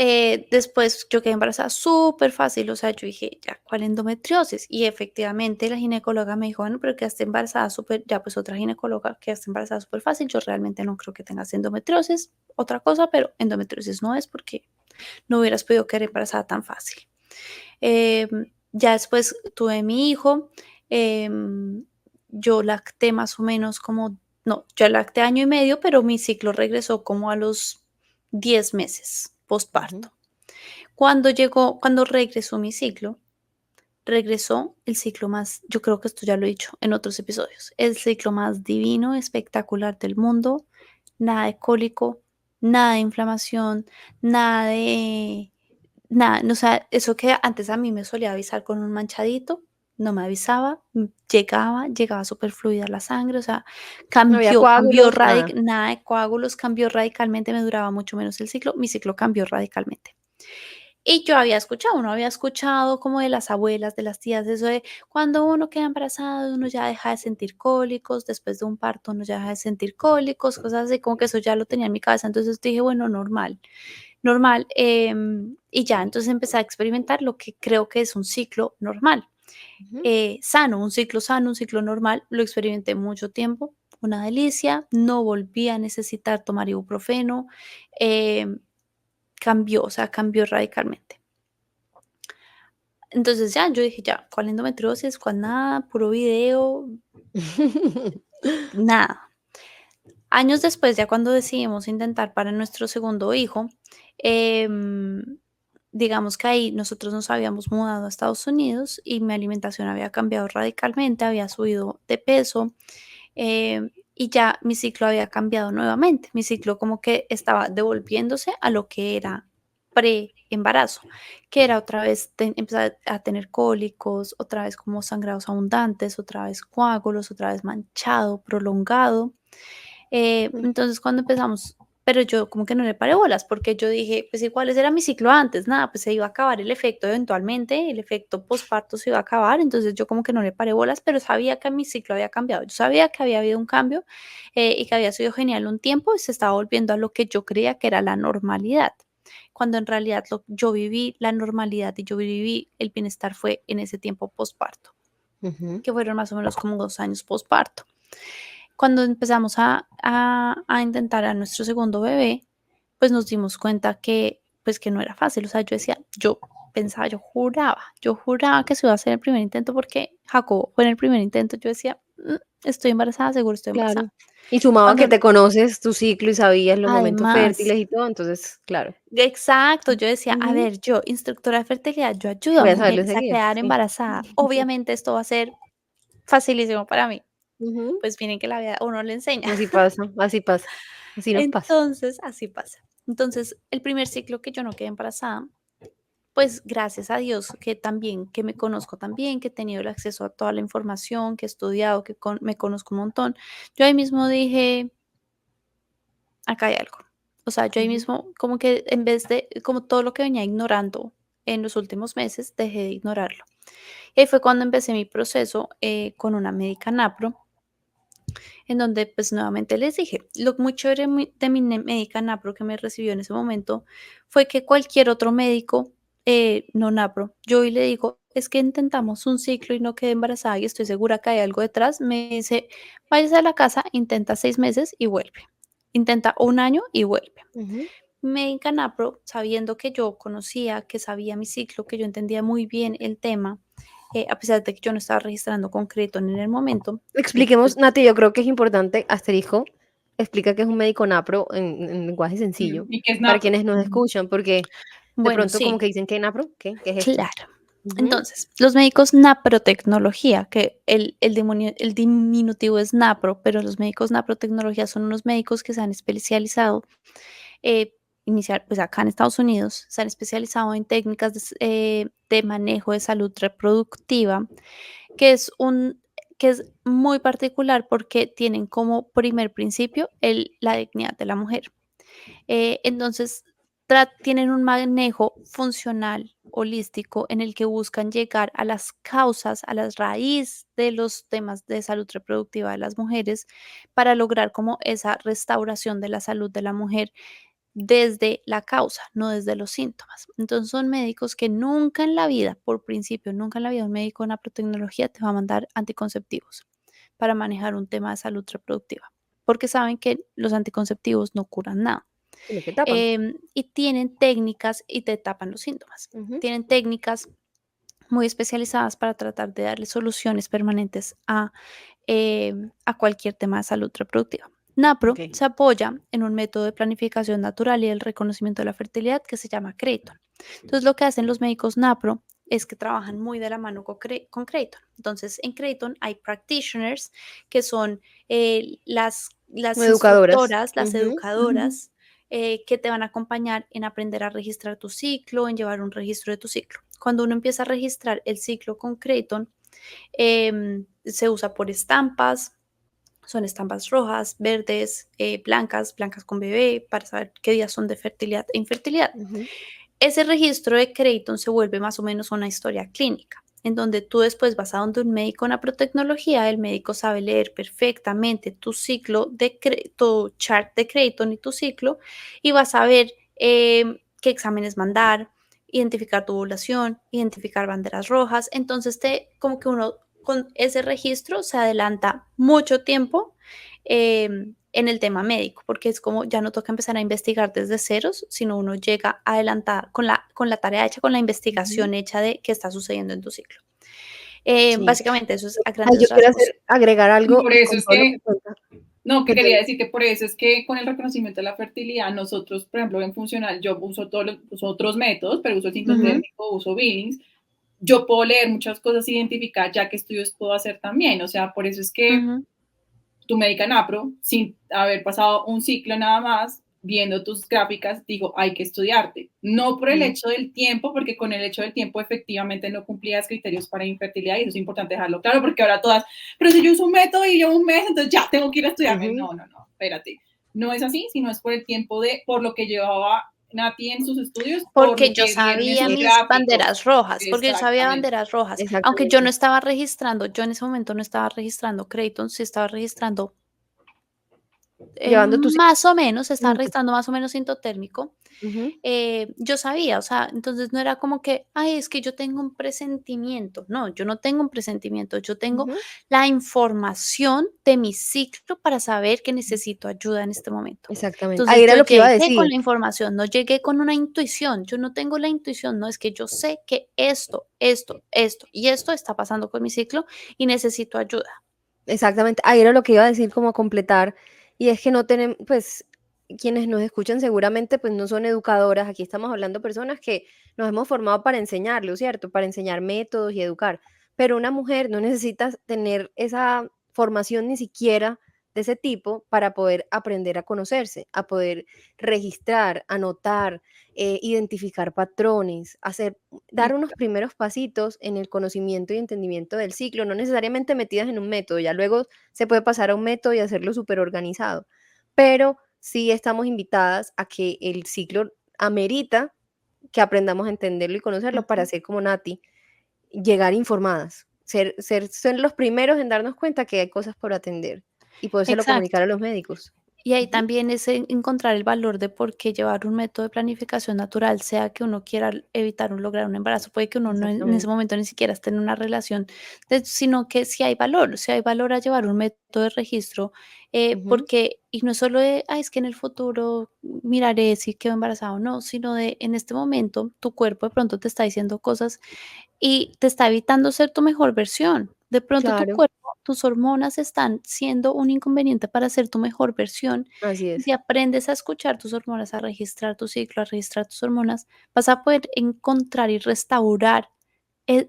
después yo quedé embarazada súper fácil, o sea, yo dije, ya, ¿cuál endometriosis? Y efectivamente la ginecóloga me dijo, bueno, pero quedaste embarazada súper, ya pues otra ginecóloga, quedaste embarazada súper fácil, yo realmente no creo que tengas endometriosis, otra cosa, pero endometriosis no es porque no hubieras podido quedar embarazada tan fácil. Ya después tuve mi hijo, em, yo lacté más o menos como, no, yo lacté año y medio, pero mi ciclo regresó como a los 10 meses ujú. postparto. Cuando regresó mi ciclo, regresó el ciclo más, yo creo que esto ya lo he dicho en otros episodios, el ciclo más divino, espectacular del mundo, nada de cólico, nada de inflamación, nada de, nada, o sea, eso que antes a mí me solía avisar con un manchadito, no me avisaba, llegaba súper fluida la sangre, o sea, No había cambió coágulos, nada. nada de coágulos, cambió radicalmente, me duraba mucho menos el ciclo, mi ciclo cambió radicalmente. Y yo había escuchado, uno había escuchado como de las abuelas, de las tías, eso de cuando uno queda embarazado, uno ya deja de sentir cólicos, después de un parto uno ya deja de sentir cólicos, cosas así, como que eso ya lo tenía en mi cabeza. Entonces dije, bueno, normal, normal. Y ya, entonces empecé a experimentar lo que creo que es un ciclo normal, Ujú. sano, un ciclo normal. Lo experimenté mucho tiempo, una delicia, no volví a necesitar tomar ibuprofeno, em, cambió, o sea, cambió radicalmente. Entonces ya, yo dije: "Ya, ¿cuál endometriosis? ¿Cuál nada? Puro video, nada". Años después, ya cuando decidimos intentar para nuestro segundo hijo, em, digamos que ahí nosotros nos habíamos mudado a Estados Unidos y mi alimentación había cambiado radicalmente, había subido de peso, y ya mi ciclo había cambiado nuevamente. Mi ciclo como que estaba devolviéndose a lo que era pre-embarazo, que era otra vez empezar a tener cólicos, otra vez como sangrados abundantes, otra vez coágulos, otra vez manchado, prolongado. Entonces cuando empezamos, pero yo como que no le paré bolas, porque yo dije, pues igual ese era mi ciclo antes, nada, pues se iba a acabar el efecto eventualmente, el efecto posparto se iba a acabar, entonces yo como que no le paré bolas, pero sabía que mi ciclo había cambiado, yo sabía que había habido un cambio y que había sido genial un tiempo y se estaba volviendo a lo que yo creía que era la normalidad. cuando en realidad yo viví la normalidad y yo viví el bienestar fue en ese tiempo posparto, que fueron más o menos como 2 años posparto. Cuando empezamos a intentar a nuestro segundo bebé, pues nos dimos cuenta que, pues que no era fácil. O sea, yo pensaba, yo juraba que se iba a hacer el primer intento porque Jacobo fue en el primer intento. Yo decía, estoy embarazada, seguro estoy embarazada. Claro. Y sumado a que Cuando, te conoces tu ciclo y sabías los momentos además, fértiles y todo, entonces, claro, exacto, yo decía, a ujú, ver, yo, instructora de fertilidad, yo ayudo a voy a saberlo mujeres a enseguida, quedar sí. embarazadas. Obviamente esto va a ser facilísimo para mí. Ujú. Pues miren que la vida uno le enseña. Así pasa, así pasa, así nos pasa. Entonces, así pasa. Entonces, el primer ciclo que yo no quedé embarazada, pues gracias a Dios que también, que me conozco también, que he tenido el acceso a toda la información, que he estudiado, que me conozco un montón. Yo ahí mismo dije, acá hay algo. O sea, yo ahí Ujú. mismo, como que en vez de, como todo lo que venía ignorando en los últimos meses, dejé de ignorarlo. Y ahí fue cuando empecé mi proceso con una médica NAPRO, en donde pues nuevamente les dije, lo muy chévere de mi médica NAPRO que me recibió en ese momento fue que cualquier otro médico, no NAPRO, yo hoy le digo, es que intentamos un ciclo y no quedé embarazada y estoy segura que hay algo detrás, me dice, váyase a la casa, intenta 6 meses y vuelve, intenta un año y vuelve. Ujú. Médica NAPRO, sabiendo que yo conocía, que sabía mi ciclo, que yo entendía muy bien el tema, a pesar de que yo no estaba registrando con Creton en el momento, y Expliquemos, pues, Nati, yo creo que es importante, asterisco, explica que es un médico napro en lenguaje sencillo, ¿Y qué es para NAPRO? quienes nos escuchan, porque de bueno, pronto como sí, que dicen, ¿qué napro? ¿Qué es esto? claro. Ujú. Entonces, los médicos naprotecnología, que el diminutivo es napro, pero los médicos naprotecnología son unos médicos que se han especializado, pues acá en Estados Unidos, se han especializado en técnicas de manejo de salud reproductiva, que es que es muy particular porque tienen como primer principio la dignidad de la mujer. Entonces, tienen un manejo funcional, holístico, en el que buscan llegar a las causas, a las raíz de los temas de salud reproductiva de las mujeres para lograr como esa restauración de la salud de la mujer desde la causa, no desde los síntomas. Entonces son médicos que nunca en la vida, por principio, nunca en la vida un médico en naprotecnología te va a mandar anticonceptivos para manejar un tema de salud reproductiva, porque saben que los anticonceptivos no curan nada. Y lo que tapan. Y tienen técnicas y te tapan los síntomas. Ujú. Tienen técnicas muy especializadas para tratar de darle soluciones permanentes a cualquier tema de salud reproductiva. NAPRO Ok. se apoya en un método de planificación natural y el reconocimiento de la fertilidad que se llama Creighton. Entonces, lo que hacen los médicos NAPRO es que trabajan muy de la mano con Creighton. Entonces, en Creighton hay practitioners que son las Educadoras. instructoras, las Ujú. educadoras que te van a acompañar en aprender a registrar tu ciclo, en llevar un registro de tu ciclo. Cuando uno empieza a registrar el ciclo con Creighton, se usa por estampas, son estampas rojas, verdes, blancas, blancas con bebé, para saber qué días son de fertilidad e infertilidad. Ujú. Ese registro de Creighton se vuelve más o menos una historia clínica, en donde tú después vas a donde un médico en naprotecnología, el médico sabe leer perfectamente tu ciclo, tu chart de Creighton y tu ciclo, y vas a ver qué exámenes mandar, identificar tu ovulación, identificar banderas rojas. Entonces, como que uno con ese registro se adelanta mucho tiempo en el tema médico, porque es como ya no toca empezar a investigar desde ceros, sino uno llega adelantada con la tarea hecha, con la Ujú. investigación hecha de qué está sucediendo en tu ciclo. Sí. Básicamente eso es a Ay, yo grandes quiero rasgos. agregar Y algo por y eso con es todo lo que que, cuenta. no, que quería Perdón. decir que por eso es que con el reconocimiento de la fertilidad, nosotros, por ejemplo, en funcional, yo uso todos los otros métodos, pero uso el Ujú, sintotérmico, uso Billings, yo puedo leer muchas cosas, identificar ya qué estudios puedo hacer también. O sea, por eso es que ujú. tu médica NAPRO, sin haber pasado un ciclo nada más, viendo tus gráficas, digo, hay que estudiarte. No por el Ujú. hecho del tiempo, porque con el hecho del tiempo efectivamente no cumplías criterios para infertilidad y eso es importante dejarlo claro, porque ahora todas, pero si yo uso un método y llevo un mes, entonces ya tengo que ir a estudiarme. Ujú. No, no, no, espérate. No es así, sino es por el tiempo por lo que llevaba Nati en sus estudios, por Porque lo yo que vieron en sabía sus mis gráficos. banderas rojas, porque yo sabía Exactamente. banderas rojas, aunque yo no Exactamente. estaba registrando, yo en ese momento no estaba registrando Creighton, sí estaba registrando Llevando tu Más o menos, estaba ciclo. registrando más o menos sintotérmico. Ujú, Yo sabía, o sea, entonces no era como que, ay, es que yo tengo un presentimiento. No, yo no tengo un presentimiento, yo tengo ujú. la información de mi ciclo para saber que necesito ayuda en este momento. Exactamente. Ahí Entonces era yo lo que iba a llegué con decir. la información, no llegué con una intuición. Yo no tengo la intuición, no es que yo sé que esto y esto está pasando con mi ciclo y necesito ayuda. Exactamente, ahí era lo que iba a decir como a completar, y es que no tenemos, pues, quienes nos escuchan seguramente, pues, no son educadoras, aquí estamos hablando de personas que nos hemos formado para enseñarlo, ¿cierto? Para enseñar métodos y educar, pero una mujer no necesita tener esa formación ni siquiera de ese tipo para poder aprender a conocerse, a poder registrar, anotar, identificar patrones, dar unos Exacto. primeros pasitos en el conocimiento y entendimiento del ciclo, no necesariamente metidas en un método, ya luego se puede pasar a un método y hacerlo súper organizado, pero sí estamos invitadas a que el ciclo amerita que aprendamos a entenderlo y conocerlo para Ujú. ser como Nati, llegar informadas, ser los primeros en darnos cuenta que hay cosas por atender y podérselo Exacto. comunicar a los médicos. Y ahí Ujú, también es encontrar el valor de por qué llevar un método de planificación natural, sea que uno quiera evitar o lograr un embarazo, puede que uno no en ese exactamente. momento ni siquiera esté en una relación, sino que si hay valor a llevar un método de registro, Ujú, porque, y no es solo de, ay, es que en el futuro miraré si quedo embarazada o no, sino de en este momento tu cuerpo de pronto te está diciendo cosas y te está evitando ser tu mejor versión. De pronto tu claro, cuerpo, tus hormonas están siendo un inconveniente para ser tu mejor versión. así Y es. si aprendes a escuchar tus hormonas, a registrar tu ciclo, a registrar tus hormonas, vas a poder encontrar y restaurar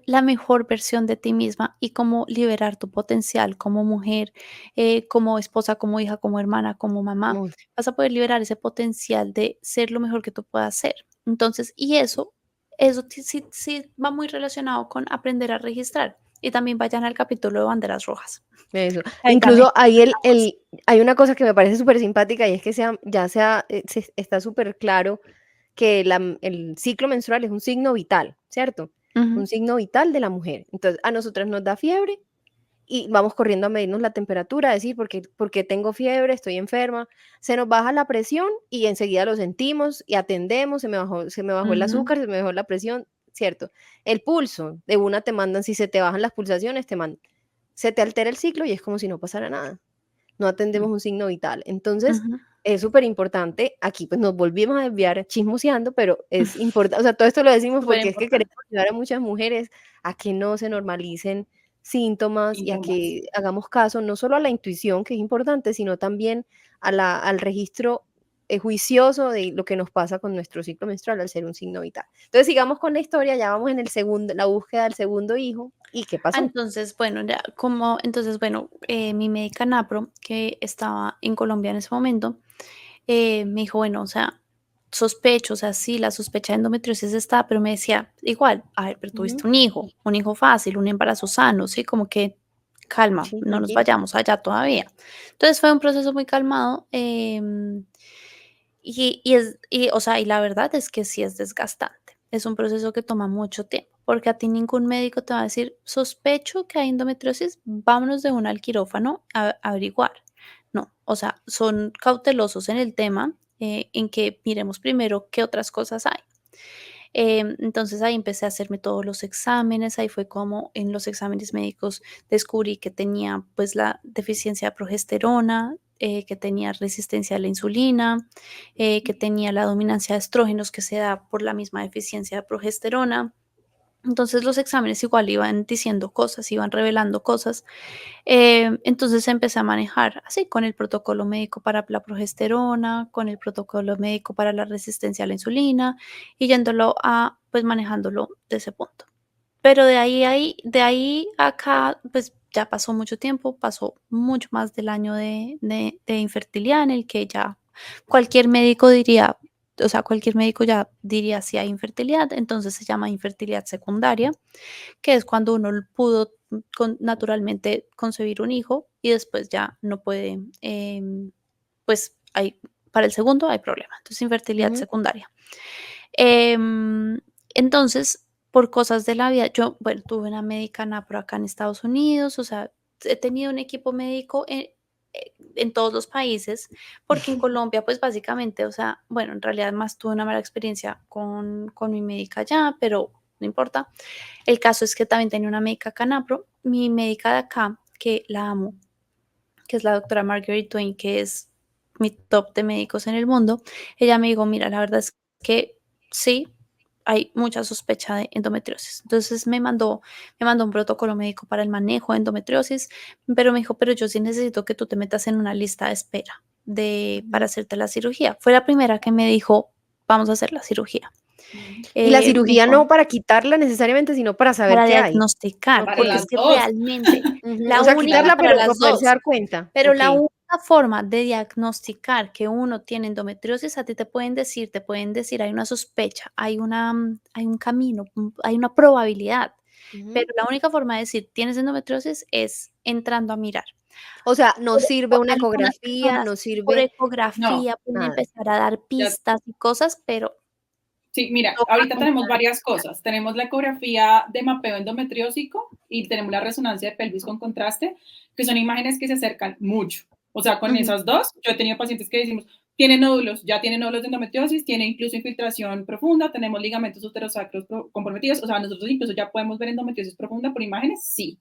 la mejor versión de ti misma y cómo liberar tu potencial como mujer, como esposa, como hija, como hermana, como mamá. Muy Vas a poder liberar ese potencial de ser lo mejor que tú puedas ser. Entonces, y eso sí va muy relacionado con aprender a registrar. Y también vayan al capítulo de banderas rojas. Eso. Ahí también Incluso ahí hablamos. hay una cosa que me parece súper simpática y es que está súper claro que el ciclo menstrual es un signo vital, ¿cierto? Ujú, Un signo vital de la mujer. Entonces, a nosotras nos da fiebre y vamos corriendo a medirnos la temperatura, a decir, porque tengo fiebre, estoy enferma, se nos baja la presión y enseguida lo sentimos y atendemos, se me bajó el ujú, azúcar, se me bajó la presión, ¿cierto? El pulso, de una te mandan, si se te bajan las pulsaciones, te mandan. Se te altera el ciclo y es como si no pasara nada. No atendemos un signo vital. Entonces, ujú. es súper importante, aquí pues nos volvimos a desviar chismoseando, pero es importante, o sea, todo esto lo decimos Súper porque es que queremos importante. ayudar a muchas mujeres a que no se normalicen síntomas y a Síntomas. que hagamos caso no solo a la intuición, que es importante, sino también al registro juicioso de lo que nos pasa con nuestro ciclo menstrual al ser un signo vital. Entonces, sigamos con la historia, ya vamos en la búsqueda del segundo hijo. ¿Y qué pasó? Entonces, bueno, ya como, entonces, bueno, mi médica Napro, que estaba en Colombia en ese momento, me dijo, bueno, o sea, sospecho, o sea, sí, la sospecha de endometriosis está, pero me decía, igual, a ver, pero Ujú, tuviste un hijo fácil, un embarazo sano, sí, como que calma, sí, no nos tranquila. vayamos allá todavía. Entonces fue un proceso muy calmado, o sea, y la verdad es que sí es desgastante. Es un proceso que toma mucho tiempo, porque a ti ningún médico te va a decir, sospecho que hay endometriosis, vámonos de una al quirófano a averiguar. No, o sea, son cautelosos en el tema, en que miremos primero qué otras cosas hay. Entonces ahí empecé a hacerme todos los exámenes, ahí fue como en los exámenes médicos descubrí que tenía pues la deficiencia de progesterona, que tenía resistencia a la insulina, que tenía la dominancia de estrógenos que se da por la misma deficiencia de progesterona. Entonces los exámenes igual iban diciendo cosas, iban revelando cosas. Entonces empecé a manejar así con el protocolo médico para la progesterona, con el protocolo médico para la resistencia a la insulina y yéndolo a, pues manejándolo de ese punto. Pero de ahí a acá, pues ya pasó mucho tiempo, pasó mucho más del año de infertilidad en el que ya cualquier médico diría, o sea, cualquier médico ya diría si hay infertilidad, entonces se llama infertilidad secundaria, que es cuando uno pudo naturalmente concebir un hijo y después ya no puede, pues para el segundo hay problema, entonces infertilidad Ujú, secundaria. Em, entonces, por cosas de la vida, yo, bueno, tuve una médica por acá en Estados Unidos, o sea, he tenido un equipo médico en todos los países, porque en Colombia, pues básicamente, o sea, bueno, en realidad más tuve una mala experiencia con mi médica allá, pero no importa. El caso es que también tenía una médica acá en Apro, mi médica de acá, que la amo, que es la doctora Marguerite Twain, que es mi top de médicos en el mundo. Ella me dijo, mira, la verdad es que sí, hay mucha sospecha de endometriosis. Entonces me mandó un protocolo médico para el manejo de endometriosis, pero me dijo, pero yo sí necesito que tú te metas en una lista de espera para hacerte la cirugía. Fue la primera que me dijo, vamos a hacer la cirugía. Y la Me cirugía dijo, no para quitarla necesariamente, sino para saber para qué hay. diagnosticar, Para porque Okey. es las que dos. realmente Ujú. la O sea, única quitarla, para pero para las poderse 2. dar cuenta. Pero la Okey. única forma de diagnosticar que uno tiene endometriosis, a ti te pueden decir, hay una sospecha, hay un camino, hay una probabilidad, Ujú. pero la única forma de decir tienes endometriosis es entrando a mirar. O sea, no sirve una Algunas ecografía, personas no por sirve No, ecografía pueden nada. empezar a dar ya. pistas y cosas, pero Sí, mira, toca ahorita tenemos entrar. varias cosas. Tenemos la ecografía de mapeo endometriósico y tenemos la resonancia de pelvis con contraste, que son imágenes que se acercan mucho. O sea, con Ujú. esas dos, yo he tenido pacientes que decimos, tienen nódulos, ya tienen nódulos de endometriosis, tiene incluso infiltración profunda, tenemos ligamentos uterosacros comprometidos. O sea, nosotros incluso ya podemos ver endometriosis profunda por imágenes, sí.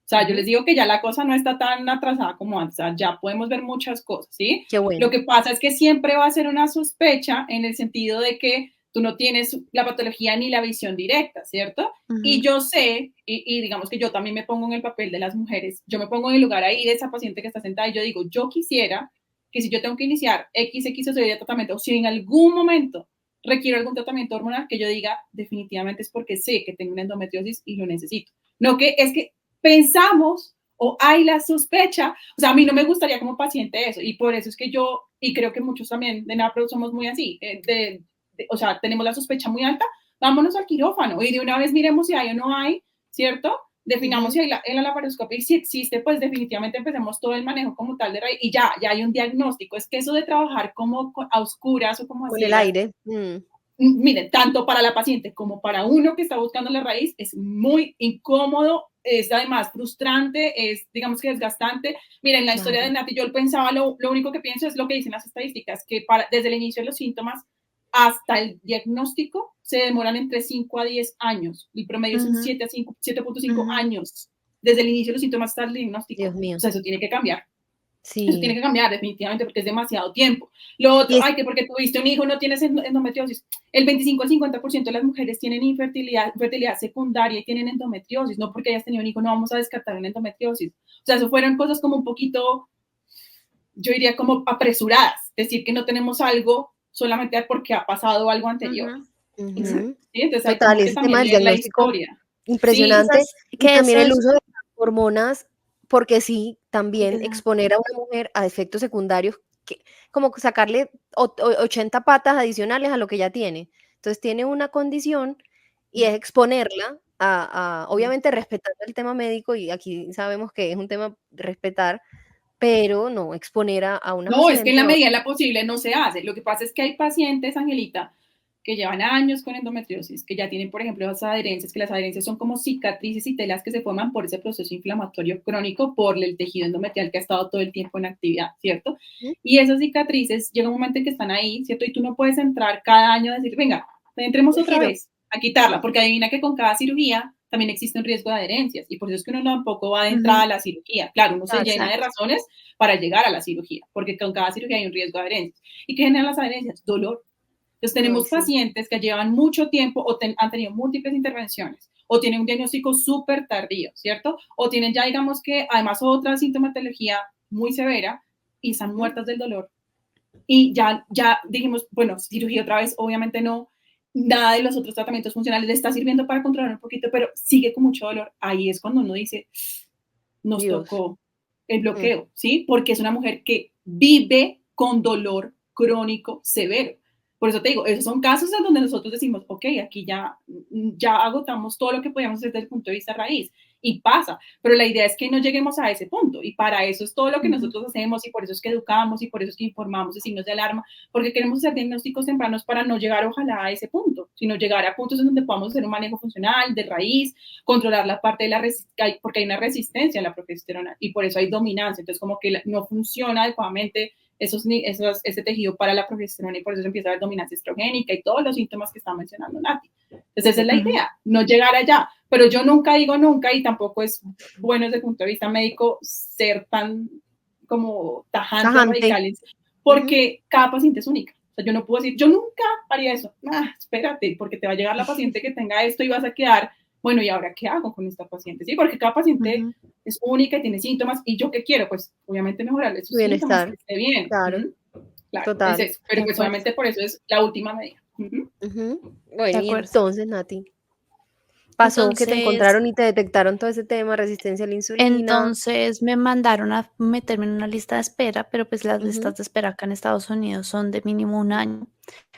O sea, yo Ujú. les digo que ya la cosa no está tan atrasada como antes, o sea, ya podemos ver muchas cosas, ¿sí? Qué Lo bueno. que pasa es que siempre va a ser una sospecha en el sentido de que tú no tienes la patología ni la visión directa, ¿cierto? Y Ujú, yo sé, y digamos que yo también me pongo en el papel de las mujeres, yo me pongo en el lugar ahí de esa paciente que está sentada y yo digo, yo quisiera que si yo tengo que iniciar XX o Y de tratamiento, o si en algún momento requiero algún tratamiento hormonal, que yo diga, definitivamente es porque sé que tengo una endometriosis y lo necesito. No que es que pensamos o hay la sospecha, o sea, a mí no me gustaría como paciente eso, y por eso es que yo, y creo que muchos también de NAPRO somos muy así, o sea, tenemos la sospecha muy alta, vámonos al quirófano, y de una vez miremos si hay o no hay, ¿cierto? Definamos Ujú. si hay en la laparoscopia, y si existe, pues definitivamente empecemos todo el manejo como tal de raíz, y ya hay un diagnóstico, es que eso de trabajar como a oscuras o como a Con el ciegas, aire. miren, tanto para la paciente como para uno que está buscando la raíz, es muy incómodo, es además frustrante, es, digamos que desgastante. Miren, la historia de Claro. Nati, yo pensaba, lo único que pienso es lo que dicen las estadísticas, que desde el inicio de los síntomas hasta el diagnóstico se demoran entre 5 a 10 años. El promedio son ujú, 7 a 5, 7.5 ujú. años desde el inicio de los síntomas hasta el Dios diagnóstico. O mío. sea, eso tiene que cambiar. Eso tiene Sí. que cambiar definitivamente porque es demasiado tiempo. Lo otro, Y es ay, que porque tuviste un hijo no tienes endometriosis. El 25 al 50% de las mujeres tienen fertilidad secundaria y tienen endometriosis. No porque hayas tenido un hijo no vamos a descartar una endometriosis. O sea, eso fueron cosas como un poquito, yo diría como apresuradas. Decir que no tenemos algo solamente porque ha pasado algo anterior. Ujú, ¿Sí? ujú. Entonces hay Total, como que ese tema también del leer la diagnóstico historia. Sí, impresionante, quizás y que también eso el es uso de las hormonas, porque sí, también exacto, exponer a una mujer a efectos secundarios, que como sacarle 80 patas adicionales a lo que ya tiene. Entonces, tiene una condición y es exponerla a obviamente respetando el tema médico, y aquí sabemos que es un tema respetar, pero no exponer a una no, es que en paciente la a medida de la posible no se hace. Lo que pasa es que hay pacientes, Angelita, que llevan años con endometriosis, que ya tienen, por ejemplo, las adherencias, que las adherencias son como cicatrices y telas que se forman por ese proceso inflamatorio crónico por el tejido endometrial que ha estado todo el tiempo en actividad, ¿cierto? ujú, Y esas cicatrices llega un momento en que están ahí, ¿cierto? Y tú no puedes entrar cada año a decir, venga, entremos otra urgido. vez a quitarla, porque adivina que con cada cirugía también existe un riesgo de adherencias y por eso es que uno tampoco va de entrada ujú, a la cirugía. Claro, uno se Claro. llena de exacto, razones para llegar a la cirugía, porque con cada cirugía hay un riesgo de adherencias. ¿Y qué generan las adherencias? Dolor. Entonces Ay, tenemos sí. pacientes que llevan mucho tiempo o han tenido múltiples intervenciones o tienen un diagnóstico súper tardío, ¿cierto? O tienen ya, digamos que, además otra sintomatología muy severa y están Ujú. muertas del dolor. Y ya dijimos, bueno, cirugía otra vez, obviamente no, nada de los otros tratamientos funcionales le está sirviendo para controlar un poquito, pero sigue con mucho dolor. Ahí es cuando uno dice, nos Dios. tocó el Mm. bloqueo, ¿sí? Porque es una mujer que vive con dolor crónico severo. Por eso te digo, esos son casos en donde nosotros decimos, ok, aquí ya agotamos todo lo que podíamos hacer desde el punto de vista raíz. y pasa, pero la idea es que no lleguemos a ese punto y para eso es todo lo que nosotros hacemos y por eso es que educamos y por eso es que informamos de signos de alarma, porque queremos hacer diagnósticos tempranos para no llegar ojalá a ese punto, sino llegar a puntos en donde podamos hacer un manejo funcional de raíz, controlar la parte de la resistencia, porque hay una resistencia a la progesterona y por eso hay dominancia, entonces como que no funciona adecuadamente ese tejido para la progesterona y por eso se empieza a haber dominancia estrogénica y todos los síntomas que está mencionando Nati. Entonces esa es la idea, no llegar allá, pero yo nunca digo nunca y tampoco es bueno desde el punto de vista médico ser tan como tajante. Radicales, porque cada paciente es única. O sea, yo no puedo decir, yo nunca haría eso. Espérate, porque te va a llegar la paciente que tenga esto y vas a quedar, bueno, ¿y ahora qué hago con esta paciente? Sí, porque cada paciente es única y tiene síntomas. ¿Y yo qué quiero? Pues, obviamente, mejorarle sus bienestar, síntomas, que esté bien. Claro, claro, total. Es eso. Pero pues, solamente por eso es la última medida. Bueno, y entonces, Nati, pasó que te encontraron y te detectaron todo ese tema, resistencia a la insulina. Entonces me mandaron a meterme en una lista de espera, pero pues las listas de espera acá en Estados Unidos son de mínimo 1 año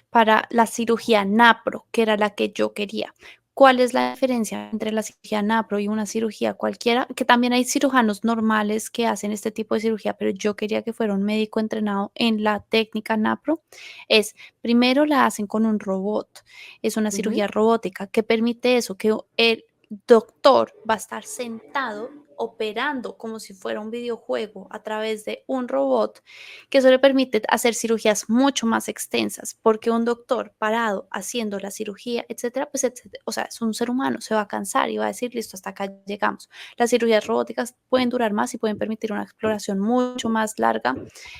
para la cirugía NAPRO, que era la que yo quería. ¿Cuál es la diferencia entre la cirugía NAPRO y una cirugía cualquiera? Que también hay cirujanos normales que hacen este tipo de cirugía, pero yo quería que fuera un médico entrenado en la técnica NAPRO. Es, primero la hacen con un robot, es una cirugía robótica que permite eso, que el doctor va a estar sentado operando como si fuera un videojuego a través de un robot, que eso le permite hacer cirugías mucho más extensas, porque un doctor parado haciendo la cirugía, etcétera, pues, etcétera, o sea, es un ser humano, se va a cansar y va a decir, listo, hasta acá llegamos. Las cirugías robóticas pueden durar más y pueden permitir una exploración mucho más larga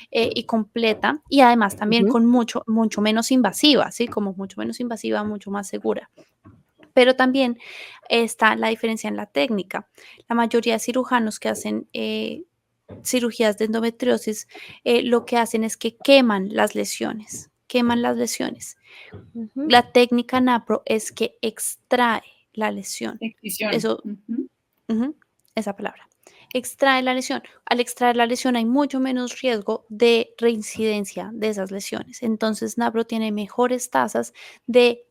y completa, y además también con mucho menos invasiva, ¿sí? Como mucho menos invasiva, mucho más segura. Pero también está la diferencia en la técnica. La mayoría de cirujanos que hacen cirugías de endometriosis, lo que hacen es que queman las lesiones. La técnica NAPRO es que extrae la lesión. Eso, esa palabra. Extrae la lesión. Al extraer la lesión hay mucho menos riesgo de reincidencia de esas lesiones. Entonces, NAPRO tiene mejores tasas de...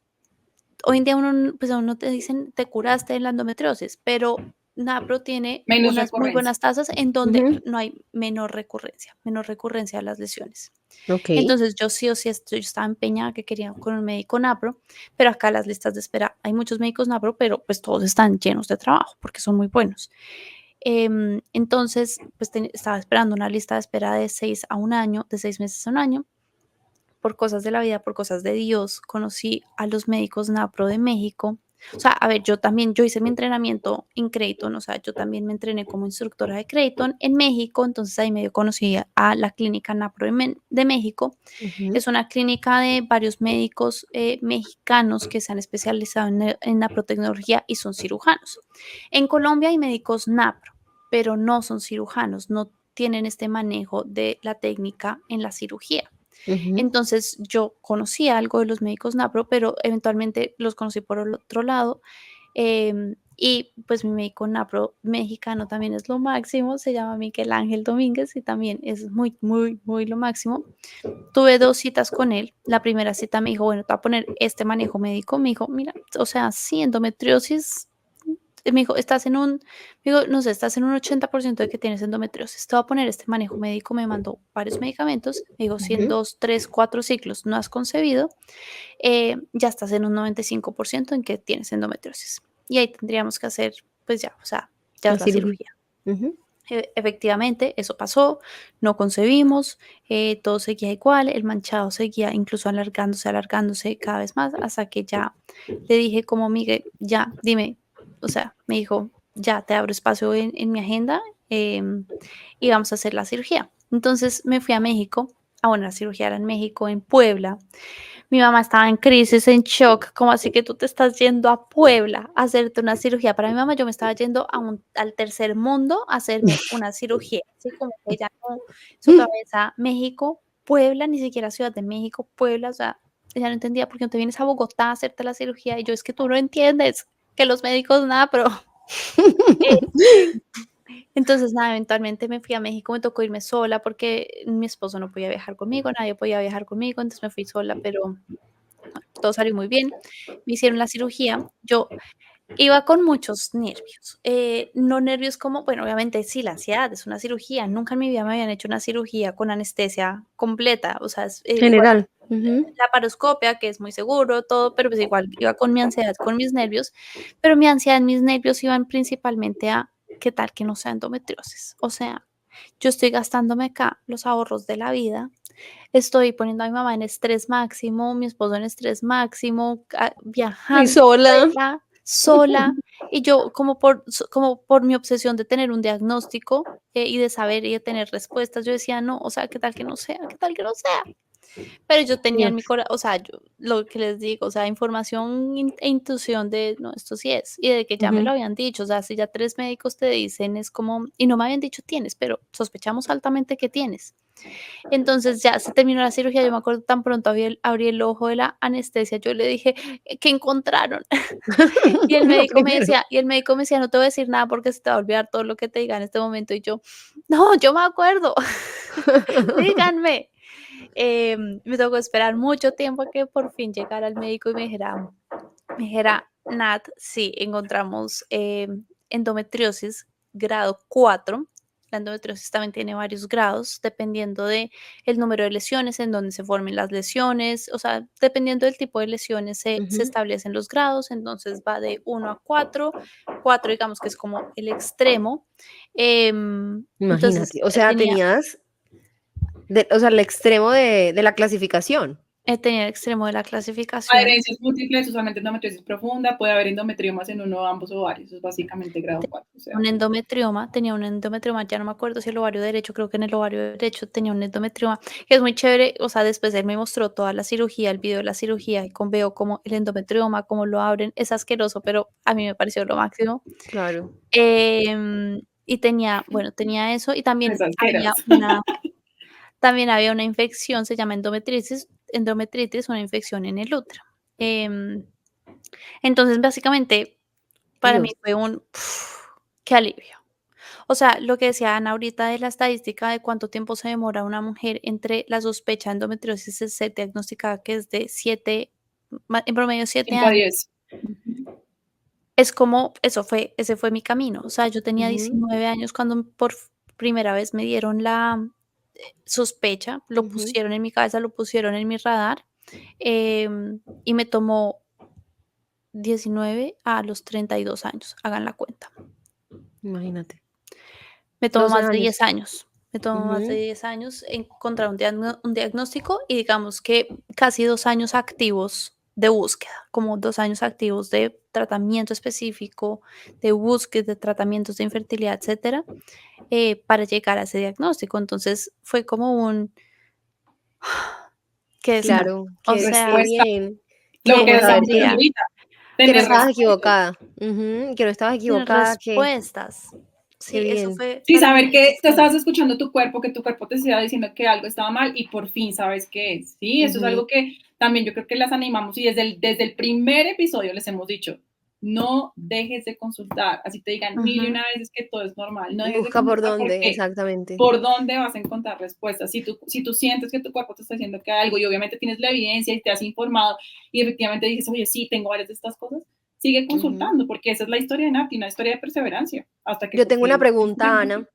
Hoy en día pues a uno te dicen, te curaste de la endometriosis, pero NAPRO tiene unas muy buenas tasas en donde no hay menor recurrencia de las lesiones. Entonces yo sí o sí yo estaba empeñada que quería con un médico NAPRO, pero acá las listas de espera, hay muchos médicos NAPRO, pero pues todos están llenos de trabajo porque son muy buenos. Entonces, pues estaba esperando una lista de espera de 6 a 1 año, de 6 meses a 1 año. Por cosas de la vida, por cosas de Dios, conocí a los médicos NAPRO de México. O sea, a ver, yo hice mi entrenamiento en Creighton, o sea, yo también me entrené como instructora de Creighton en México, entonces ahí medio conocí a la clínica NAPRO de México. Es una clínica de varios médicos mexicanos que se han especializado en naprotecnología y son cirujanos. En Colombia hay médicos NAPRO, pero no son cirujanos, no tienen este manejo de la técnica en la cirugía. Entonces yo conocía algo de los médicos NAPRO, pero eventualmente los conocí por el otro lado. Y pues mi médico NAPRO mexicano también es lo máximo, se llama Miguel Ángel Domínguez y también es muy, muy, muy lo máximo. Tuve 2 citas con él. La primera cita me dijo, bueno, te voy a poner este manejo médico. Me dijo, mira, o sea, sí, endometriosis. Me dijo, estás en un 80% de que tienes endometriosis. Te voy a poner este manejo médico. Me mandó varios medicamentos. Me dijo, si en 2, 3, 4 ciclos no has concebido, ya estás en un 95% en que tienes endometriosis. Y ahí tendríamos que hacer, pues ya, o sea, ya es la cirugía. Efectivamente, eso pasó, no concebimos, todo seguía igual, el manchado seguía incluso alargándose cada vez más, hasta que ya le dije como, Miguel, ya, dime, o sea, me dijo, ya te abro espacio en mi agenda y vamos a hacer la cirugía. Entonces me fui a México, bueno, la cirugía era en México, en Puebla. Mi mamá estaba en crisis, en shock, como así que tú te estás yendo a Puebla a hacerte una cirugía. Para mi mamá yo me estaba yendo al tercer mundo a hacerme una cirugía, así como que ella no, su cabeza, México, Puebla, ni siquiera Ciudad de México, Puebla, o sea, ella no entendía por qué no te vienes a Bogotá a hacerte la cirugía, y yo, es que tú no entiendes, que los médicos nada, pero... Entonces, nada, eventualmente me fui a México, me tocó irme sola porque mi esposo no podía viajar conmigo, nadie podía viajar conmigo, entonces me fui sola, pero todo salió muy bien. Me hicieron la cirugía. Yo Iba con muchos nervios, no nervios como, bueno, obviamente sí, la ansiedad es una cirugía, nunca en mi vida me habían hecho una cirugía con anestesia completa, o sea, es, igual General. Ujú. la paroscopia, que es muy seguro, todo, pero pues igual iba con mi ansiedad, con mis nervios, pero mi ansiedad, mis nervios iban principalmente a, ¿qué tal que no sea endometriosis? O sea, yo estoy gastándome acá los ahorros de la vida, estoy poniendo a mi mamá en estrés máximo, mi esposo en estrés máximo, Y viajando sola. sola, y yo como por mi obsesión de tener un diagnóstico, y de saber y de tener respuestas, yo decía: "No, o sea, ¿qué tal que no sea? ¿Qué tal que no sea?". Pero yo tenía en mi Dios. corazón, o sea, yo lo que les digo, o sea, información e intuición de, no, esto sí es, y de que ya me Ujú. lo habían dicho, o sea, si ya 3 médicos te dicen, es como, y no me habían dicho tienes, pero sospechamos altamente que tienes. Entonces ya se terminó la cirugía, yo me acuerdo tan pronto abrí el ojo de la anestesia, yo le dije: ¿qué encontraron?". Y el Lo médico me primero. decía "No te voy a decir nada porque se te va a olvidar todo lo que te diga en este momento", y yo: "No, yo me acuerdo, díganme". Me tocó esperar mucho tiempo a que por fin llegara el médico y me dijera: "Nat, sí, encontramos, endometriosis grado 4". La endometriosis también tiene varios grados, dependiendo de el número de lesiones, en donde se formen las lesiones, o sea, dependiendo del tipo de lesiones se Ujú. establecen los grados, entonces va de 1 a 4. 4 digamos que es como el extremo. Imagínate, Entonces, o sea, tenía tenías, o sea, el extremo de la clasificación. tenía el extremo de la clasificación. Adherencias múltiples, usualmente endometriosis profunda, puede haber endometriomas en uno o ambos ovarios, eso es básicamente grado 4, o sea. Tenía un endometrioma, ya no me acuerdo si el ovario derecho, creo que en el ovario derecho tenía un endometrioma, que es muy chévere, o sea, después él me mostró toda la cirugía, el video de la cirugía, y con veo como el endometrioma, cómo lo abren, es asqueroso, pero a mí me pareció lo máximo. Claro. Y tenía, bueno, tenía eso, y Es había asqueroso. una también había una infección, se llama endometritis, una infección en el útero. Em, entonces, básicamente, para mí Dios. fue un qué alivio. O sea, lo que decía Ana ahorita de la estadística de cuánto tiempo se demora una mujer entre la sospecha de endometriosis de ser diagnosticada, que es de 7, en promedio 7 5 a años, 10. Ujú. es como, ese fue mi camino. O sea, yo tenía Ujú, 19 años cuando primera vez me dieron la sospecha, lo ujú. pusieron en mi cabeza, lo pusieron en mi radar, y me tomó 19 a los 32 años, hagan la cuenta. Imagínate. Me tomó 12 más de años. 10 años. Me tomó más de Ujú, 10 años encontrar un diagnóstico y digamos que casi 2 años activos de búsqueda, como 2 años activos de tratamiento específico, de búsqueda de tratamientos de infertilidad, etcétera, para llegar a ese diagnóstico. Entonces, fue como un qué descanso. claro, O qué sea, Respuesta, bien, lo como que qué saber estamos haciendo día ahorita, que no tener estabas respuestas. equivocada, ujú, que no estabas sin equivocada, respuestas. qué Sí, eso bien. fue Sí, para mí saber que te como estabas escuchando tu cuerpo, que tu cuerpo te estaba diciendo que algo estaba mal y por fin sabes qué es. Sí, eso es Ujú, algo que también yo creo que las animamos y desde el primer episodio les hemos dicho, no dejes de consultar, así te digan mil y ujú, una veces que todo es normal, no dejes de busca por consultar dónde, porque exactamente. por dónde vas a encontrar respuestas. Si tú sientes que tu cuerpo te está diciendo que algo y obviamente tienes la evidencia y te has informado y efectivamente dices, oye, sí, tengo varias de estas cosas, sigue Ujú. consultando porque esa es la historia de Nati, una historia de perseverancia hasta que Yo por tengo una fin pregunta, diagnóstico. Ana,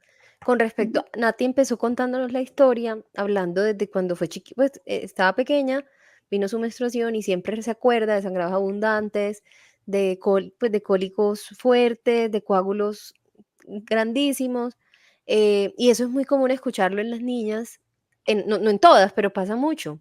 con respecto, Nati empezó contándonos la historia, hablando desde cuando fue chiquita, pues estaba pequeña, vino su menstruación y siempre se acuerda de sangrados abundantes, pues, de cólicos fuertes, de coágulos grandísimos, y eso es muy común escucharlo en las niñas, no, no en todas, pero pasa mucho.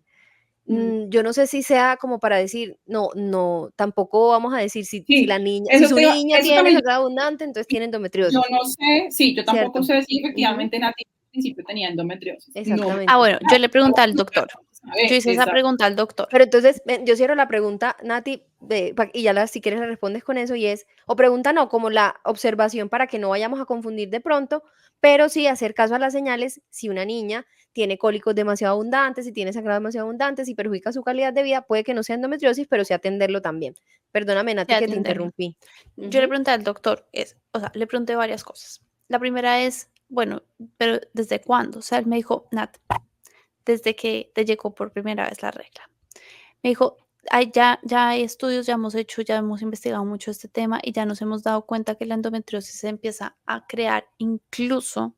Mm. Yo no sé si sea como para decir, no, no, tampoco vamos a decir si Sí, la niña, si eso, su niña eso tiene también sangrado abundante, entonces tiene yo endometriosis, no sé, sí, yo tampoco ¿cierto? sé si Ujú, efectivamente Nati al principio tenía endometriosis. No, exactamente. bueno, yo le pregunté al doctor. a Yo ver, hice esa exacto. pregunta al doctor. Pero entonces, ven, yo cierro la pregunta, Nati, y ya si quieres la respondes con eso, y es, o pregunta no, como la observación para que no vayamos a confundir de pronto, pero sí hacer caso a las señales si una niña tiene cólicos demasiado abundantes, si tiene sangrado demasiado abundante, si perjudica su calidad de vida, puede que no sea endometriosis, pero sí atenderlo también. Perdóname, De Nati, que te atenderlo. interrumpí. Yo le Ujú, pregunté al doctor, o sea, le pregunté varias cosas. La primera es, bueno, pero ¿desde cuándo? O sea, él me dijo, Nat, desde que te llegó por primera vez la regla. Me dijo, ya hay estudios, ya hemos investigado mucho este tema y ya nos hemos dado cuenta que la endometriosis se empieza a crear incluso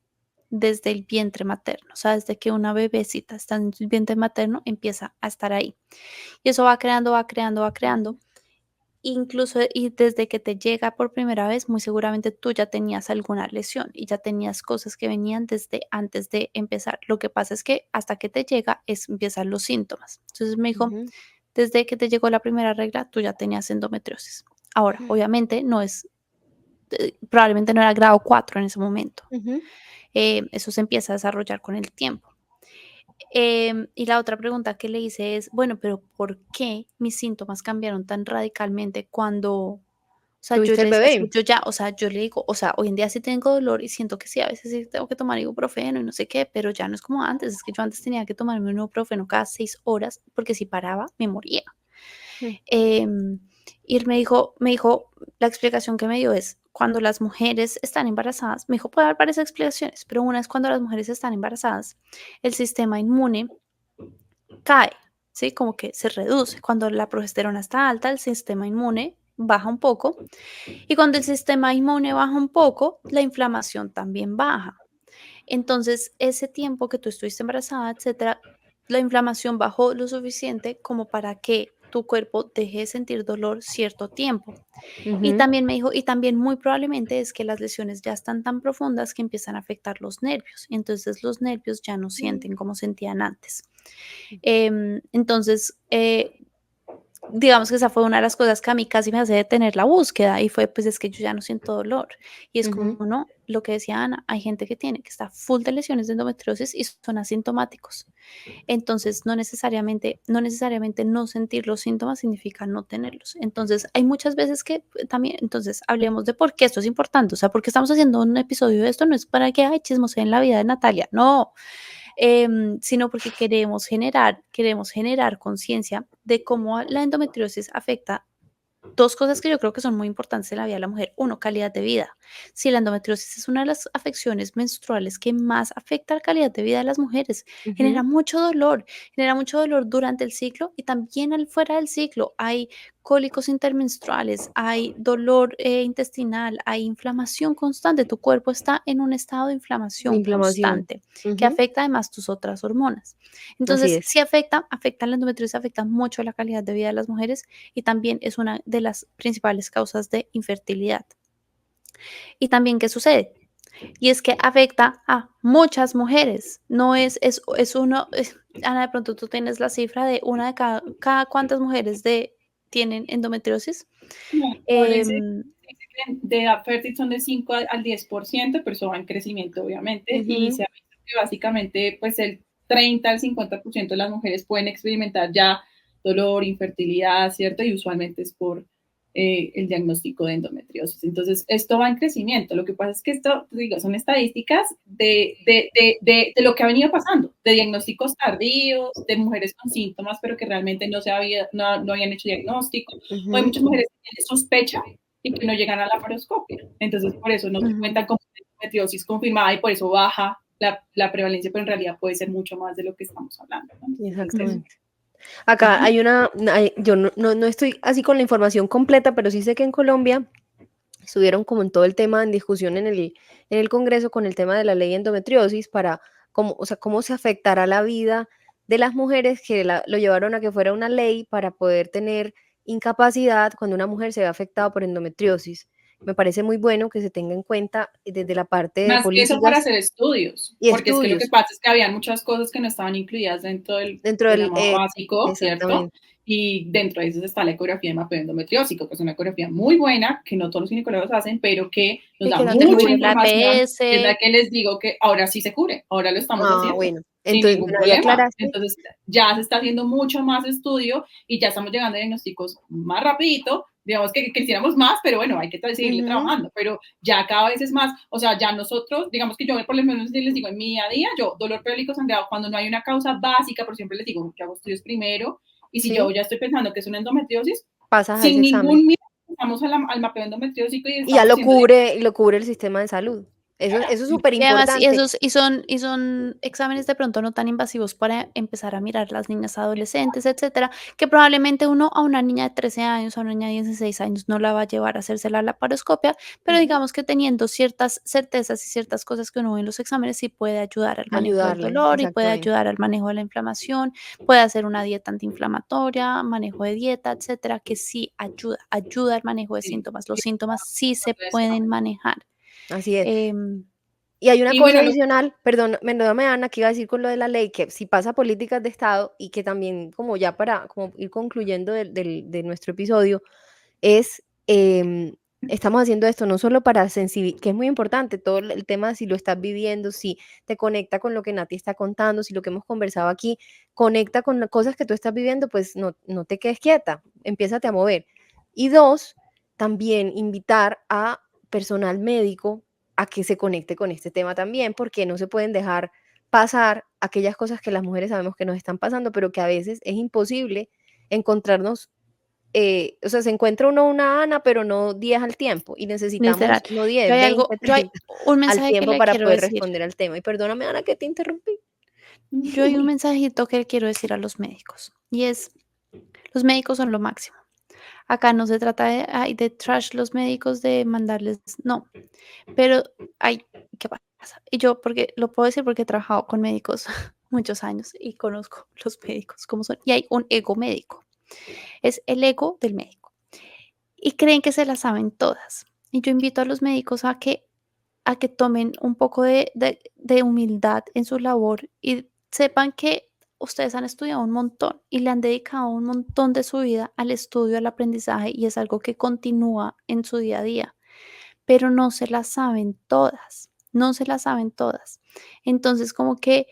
desde el vientre materno, o sea, desde que una bebecita está en el vientre materno, empieza a estar ahí. Y eso va creando, va creando, va creando. Incluso y desde que te llega por primera vez, muy seguramente tú ya tenías alguna lesión y ya tenías cosas que venían desde antes de empezar. Lo que pasa es que hasta que te llega empiezan los síntomas. Entonces me dijo, Ujú, desde que te llegó la primera regla, tú ya tenías endometriosis. Ahora, obviamente probablemente no era grado 4 en ese momento. ujú. Eso se empieza a desarrollar con el tiempo. Y la otra pregunta que le hice es, bueno, pero ¿por qué mis síntomas cambiaron tan radicalmente cuando, o sea, yo ¿Tuviste le el decía, es que bebé? yo ya, o sea, yo le digo, o sea, hoy en día sí tengo dolor y siento que sí, a veces sí tengo que tomar ibuprofeno y no sé qué, pero ya no es como antes, es que yo antes tenía que tomarme un ibuprofeno cada 6 horas porque si paraba me moría. Mm, Em, y él me dijo, la explicación que me dio es, cuando las mujeres están embarazadas, me dijo, puede dar varias explicaciones, pero una es cuando las mujeres están embarazadas, el sistema inmune cae, ¿sí? Como que se reduce. Cuando la progesterona está alta, el sistema inmune baja un poco y cuando el sistema inmune baja un poco, la inflamación también baja. Entonces, ese tiempo que tú estuviste embarazada, etcétera, la inflamación bajó lo suficiente como para que tu cuerpo deje de sentir dolor cierto tiempo. Y ujú, también me dijo, y también muy probablemente es que las lesiones ya están tan profundas que empiezan a afectar los nervios. Entonces los nervios ya no sienten como sentían antes. Entonces, digamos que esa fue una de las cosas que a mí casi me hace detener la búsqueda y fue, pues es que yo ya no siento dolor. Y es ujú. como, no, lo que decía Ana, hay gente que está full de lesiones de endometriosis y son asintomáticos. Entonces, no necesariamente no sentir los síntomas significa no tenerlos. Entonces, hay muchas veces que también, entonces, hablemos de por qué esto es importante. O sea, porque estamos haciendo un episodio de esto, no es para que, ay, chismoseen la vida de Natalia, no, sino porque queremos generar conciencia de cómo la endometriosis afecta dos cosas que yo creo que son muy importantes en la vida de la mujer. Uno, calidad de vida. Si la endometriosis es una de las afecciones menstruales que más afecta la calidad de vida de las mujeres, Ujú. genera mucho dolor durante el ciclo y también fuera del ciclo. Hay cólicos intermenstruales, hay dolor intestinal, hay inflamación constante. Tu cuerpo está en un estado de inflamación Inflamación. constante que Ujú. afecta además tus otras hormonas. Así Entonces, es. si afecta la endometriosis, afecta mucho la calidad de vida de las mujeres y también es una de las principales causas de infertilidad. Y también, ¿qué sucede? Y es que afecta a muchas mujeres. No es uno, Ana, de pronto tú tienes la cifra de una de cada cuántas mujeres tienen endometriosis. No, ahora Em, dice que de edad fértil son de 5 al 10%, pero eso va en crecimiento, obviamente, y Ujú. se ha visto que básicamente pues el 30 al 50% de las mujeres pueden experimentar ya dolor, infertilidad, ¿cierto? Y usualmente es por el diagnóstico de endometriosis. Entonces, esto va en crecimiento. Lo que pasa es que esto, digo, son estadísticas de lo que ha venido pasando, de diagnósticos tardíos, de mujeres con síntomas, pero que realmente no habían hecho diagnóstico, o hay Ujú. muchas mujeres que tienen sospecha y que no llegan a la laparoscopia. Entonces, por eso no se ujú, cuentan con endometriosis confirmada y por eso baja la prevalencia, pero en realidad puede ser mucho más de lo que estamos hablando, ¿no? Entonces, eso. Exactamente. Acá hay yo no estoy así con la información completa, pero sí sé que en Colombia estuvieron como en todo el tema en discusión en el Congreso con el tema de la ley de endometriosis para cómo, o sea, cómo se afectará la vida de las mujeres que lo llevaron a que fuera una ley para poder tener incapacidad cuando una mujer se ve afectada por endometriosis. Me parece muy bueno que se tenga en cuenta desde la parte de Más que eso para políticas hacer estudios, y porque es que lo que estudios pasa es que había muchas cosas que no estaban incluidas dentro del dentro del... programa básico, ¿cierto? exactamente. Y dentro de eso está la ecografía de mapeo endometriósico, que es una ecografía muy buena, que no todos los ginecólogos hacen, pero que nos Y da que no te mucha Incluye cubre. la información. Es la EPS. que les digo que ahora sí se cubre, ahora lo estamos Ah, haciendo bueno. sin Entonces, ningún bueno, ahí problema. aclaraste. Entonces, ya se está haciendo mucho más estudio y ya estamos llegando a diagnósticos más rapidito. Digamos que quisiéramos más, pero bueno, hay que seguirle Ujú. trabajando. Pero ya cada vez es más, o sea, ya nosotros, digamos que yo por lo menos les digo en mi día a día, yo dolor pélvico sangrado, cuando no hay una causa básica, por siempre les digo que hago estudios primero, y si yo Sí, ya estoy pensando que es una endometriosis, pasas a ese sin examen. ningún miedo, vamos al mapeo endometriósico y Y ya estamos haciendo lo cubre el sistema de salud. Eso es súper Y además, importante. son exámenes de pronto no tan invasivos para empezar a mirar las niñas adolescentes, etcétera, que probablemente uno a una niña de 13 años, a una niña de 16 años no la va a llevar a hacerse la laparoscopia, pero digamos que teniendo ciertas certezas y ciertas cosas que uno ve en los exámenes sí puede ayudar al manejo del Ayudarle, dolor y puede exactamente. ayudar al manejo de la inflamación, puede hacer una dieta antiinflamatoria, manejo de dieta, etcétera, que sí ayuda al manejo de Sí, síntomas. Los sí, síntomas sí se entonces, pueden manejar. Así es. Em, Y hay una y cosa bueno, adicional, perdóname, Ana, que iba a decir con lo de la ley, que si pasa políticas de Estado y que también, como ya para como ir concluyendo de nuestro episodio, es, estamos haciendo esto no solo para sensibilizar, que es muy importante, todo el tema de si lo estás viviendo, si te conecta con lo que Nati está contando, si lo que hemos conversado aquí conecta con las cosas que tú estás viviendo, pues no te quedes quieta, empiézate a mover. Y dos, también invitar a personal médico a que se conecte con este tema también, porque no se pueden dejar pasar aquellas cosas que las mujeres sabemos que nos están pasando, pero que a veces es imposible encontrarnos, o sea, se encuentra uno una Ana, pero no 10 al tiempo, y Literal. necesitamos no 10, 20, Yo hay 30 un al mensaje que tiempo le para quiero poder decir. responder al tema. Y perdóname, Ana, que te interrumpí. Yo hay un mensajito que le quiero decir a los médicos, y es, los médicos son lo máximo. Acá no se trata de, ay, de trash los médicos, de mandarles, no, pero, ay, ¿qué pasa? Y yo, porque lo puedo decir porque he trabajado con médicos muchos años y conozco los médicos cómo son, y hay un ego médico, es el ego del médico, y creen que se las saben todas. Y yo invito a los médicos a que tomen un poco de humildad en su labor y sepan que ustedes han estudiado un montón y le han dedicado un montón de su vida al estudio, al aprendizaje, y es algo que continúa en su día a día, pero no se las saben todas, no se las saben todas. Entonces, como que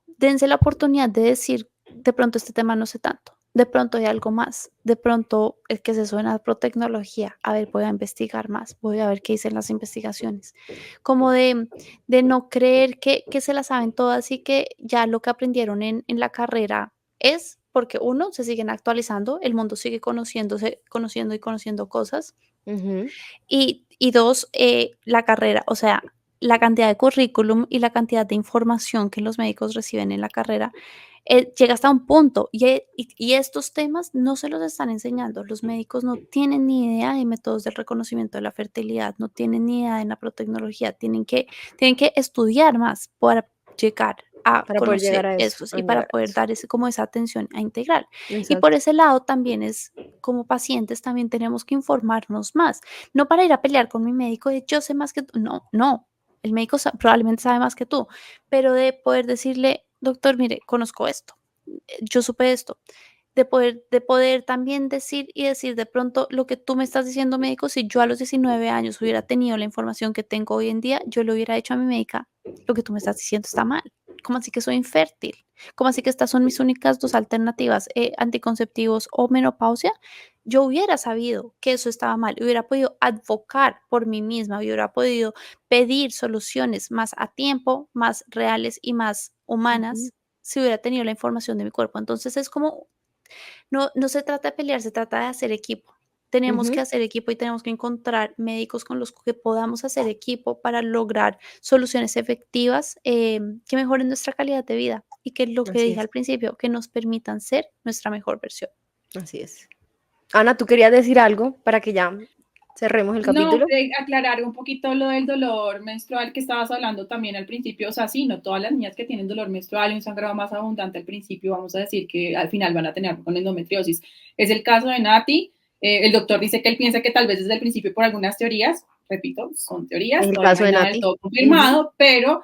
dense la oportunidad de decir, de pronto este tema no sé tanto, de pronto hay algo más, de pronto es que se suena pro tecnología, a ver, voy a investigar más, voy a ver qué dicen las investigaciones, como de no creer que se la saben todas y que ya lo que aprendieron en la carrera es porque uno, se siguen actualizando, el mundo sigue conociéndose, conociendo y conociendo cosas, Ujú, y dos, la carrera, o sea, la cantidad de currículum y la cantidad de información que los médicos reciben en la carrera, llega hasta un punto y estos temas no se los están enseñando. Los médicos no tienen ni idea de métodos del reconocimiento de la fertilidad, no tienen ni idea de naprotecnología, tienen que estudiar más para llegar a para poder llegar conocer a eso, estos a y para llegar a poder eso. dar ese, como esa atención a integral. Y por Exacto. ese lado también es, como pacientes, también tenemos que informarnos más, no para ir a pelear con mi médico de yo sé más que tú, no, no, el médico probablemente sabe más que tú, pero de poder decirle, doctor, mire, conozco esto, yo supe esto, de poder también decir y decir de pronto lo que tú me estás diciendo, médico, si yo a los 19 años hubiera tenido la información que tengo hoy en día, yo le hubiera dicho a mi médica, lo que tú me estás diciendo está mal. ¿Cómo así que soy infértil? ¿Cómo así que estas son mis únicas dos alternativas, anticonceptivos o menopausia? Yo hubiera sabido que eso estaba mal, hubiera podido advocar por mí misma, hubiera podido pedir soluciones más a tiempo, más reales y más Ujú, humanas si hubiera tenido la información de mi cuerpo. Entonces es como, no se trata de pelear, se trata de hacer equipo. Tenemos que ujú, hacer equipo y tenemos que encontrar médicos con los que podamos hacer equipo para lograr soluciones efectivas, que mejoren nuestra calidad de vida y que lo que así dije es, al principio, que nos permitan ser nuestra mejor versión. así es. Ana, ¿tú querías decir algo para que ya cerremos el no, capítulo? aclarar un poquito lo del dolor menstrual que estabas hablando también al principio. O sea, sí, no todas las niñas que tienen dolor menstrual y un sangrado más abundante al principio, vamos a decir que al final van a tener con endometriosis. Es el caso de Nati. El doctor dice que él piensa que tal vez desde el principio por algunas teorías, repito, son Es teorías, el todavía no caso hay de nada del Nati. todo Ujú, confirmado, pero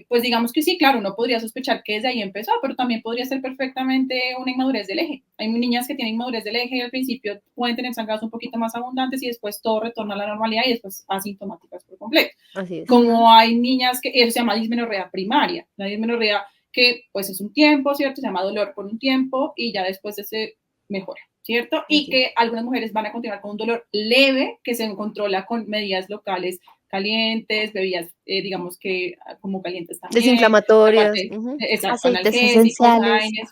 pues digamos que sí, claro, uno podría sospechar que desde ahí empezó, pero también podría ser perfectamente una inmadurez del eje. Hay niñas que tienen inmadurez del eje y al principio pueden tener sangrados un poquito más abundantes y después todo retorna a la normalidad y después asintomáticas por completo. así es. Como hay niñas que eso se llama dismenorrea primaria, la dismenorrea que pues es un tiempo, ¿cierto? Se llama dolor por un tiempo y ya después se mejora, ¿cierto? Y Así es. que algunas mujeres van a continuar con un dolor leve que se controla con medidas locales calientes, bebidas, digamos que como calientes también, Desinflamatorias. aparte, Exacto. exacto, Aceites analgésicos, esenciales. AINES,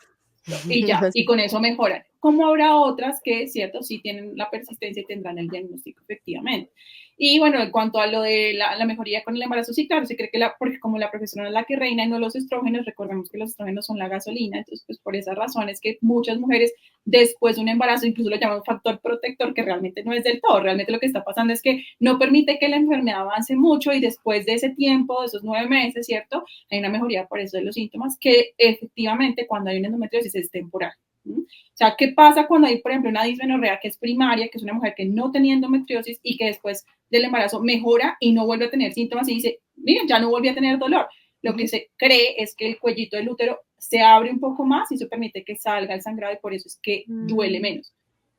y ya, y con eso mejoran. como habrá otras que, cierto, sí tienen la persistencia y tendrán el diagnóstico efectivamente. Y bueno, en cuanto a lo de la mejoría con el embarazo, sí, claro, se cree que porque como la progesterona es la que reina y no los estrógenos, recordemos que los estrógenos son la gasolina, entonces pues por esa razón es que muchas mujeres después de un embarazo, incluso lo llaman factor protector, que realmente no es del todo, realmente lo que está pasando es que no permite que la enfermedad avance mucho y después de ese tiempo, de esos 9 meses, ¿cierto? Hay una mejoría por eso de los síntomas que efectivamente cuando hay una endometriosis es temporal. O sea, ¿qué pasa cuando hay, por ejemplo, una dismenorrea que es primaria, que es una mujer que no tenía endometriosis y que después del embarazo mejora y no vuelve a tener síntomas y dice, miren, ya no volví a tener dolor? Lo que se cree es que el cuellito del útero se abre un poco más y eso permite que salga el sangrado y por eso es que duele menos.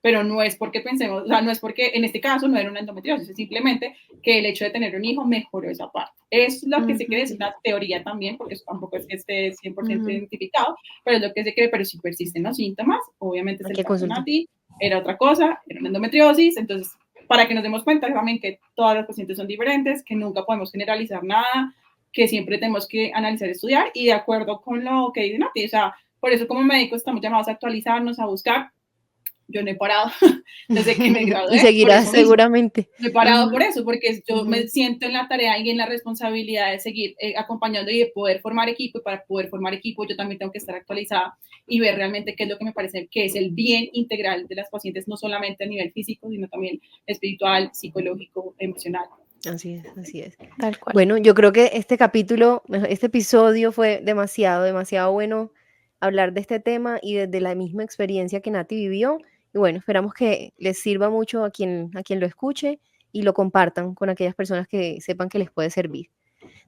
Pero no es porque pensemos, o sea, no es porque en este caso no era una endometriosis, es simplemente que el hecho de tener un hijo mejoró esa parte. Es lo que se cree, es una teoría también, porque tampoco es que esté 100% identificado, pero es lo que se cree, pero si persisten los síntomas, obviamente es el caso de Nati, era otra cosa, era una endometriosis, entonces para que nos demos cuenta también que todas las pacientes son diferentes, que nunca podemos generalizar nada, que siempre tenemos que analizar, estudiar y de acuerdo con lo que dice Nati, o sea, por eso como médicos estamos llamados a actualizarnos, a buscar. Yo no he parado desde que me gradué. Y seguirás seguramente. No he parado por eso, porque yo me siento en la tarea y en la responsabilidad de seguir acompañando y de poder formar equipo. Y para poder formar equipo yo también tengo que estar actualizada y ver realmente qué es lo que me parece que es el bien integral de las pacientes, no solamente a nivel físico, sino también espiritual, psicológico, emocional. Así es, así es. Tal cual. Bueno, yo creo que este episodio fue demasiado bueno hablar de este tema y desde la misma experiencia que Nati vivió. Y bueno, esperamos que les sirva mucho a quien lo escuche y lo compartan con aquellas personas que sepan que les puede servir.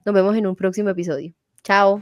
Nos vemos en un próximo episodio. Chao.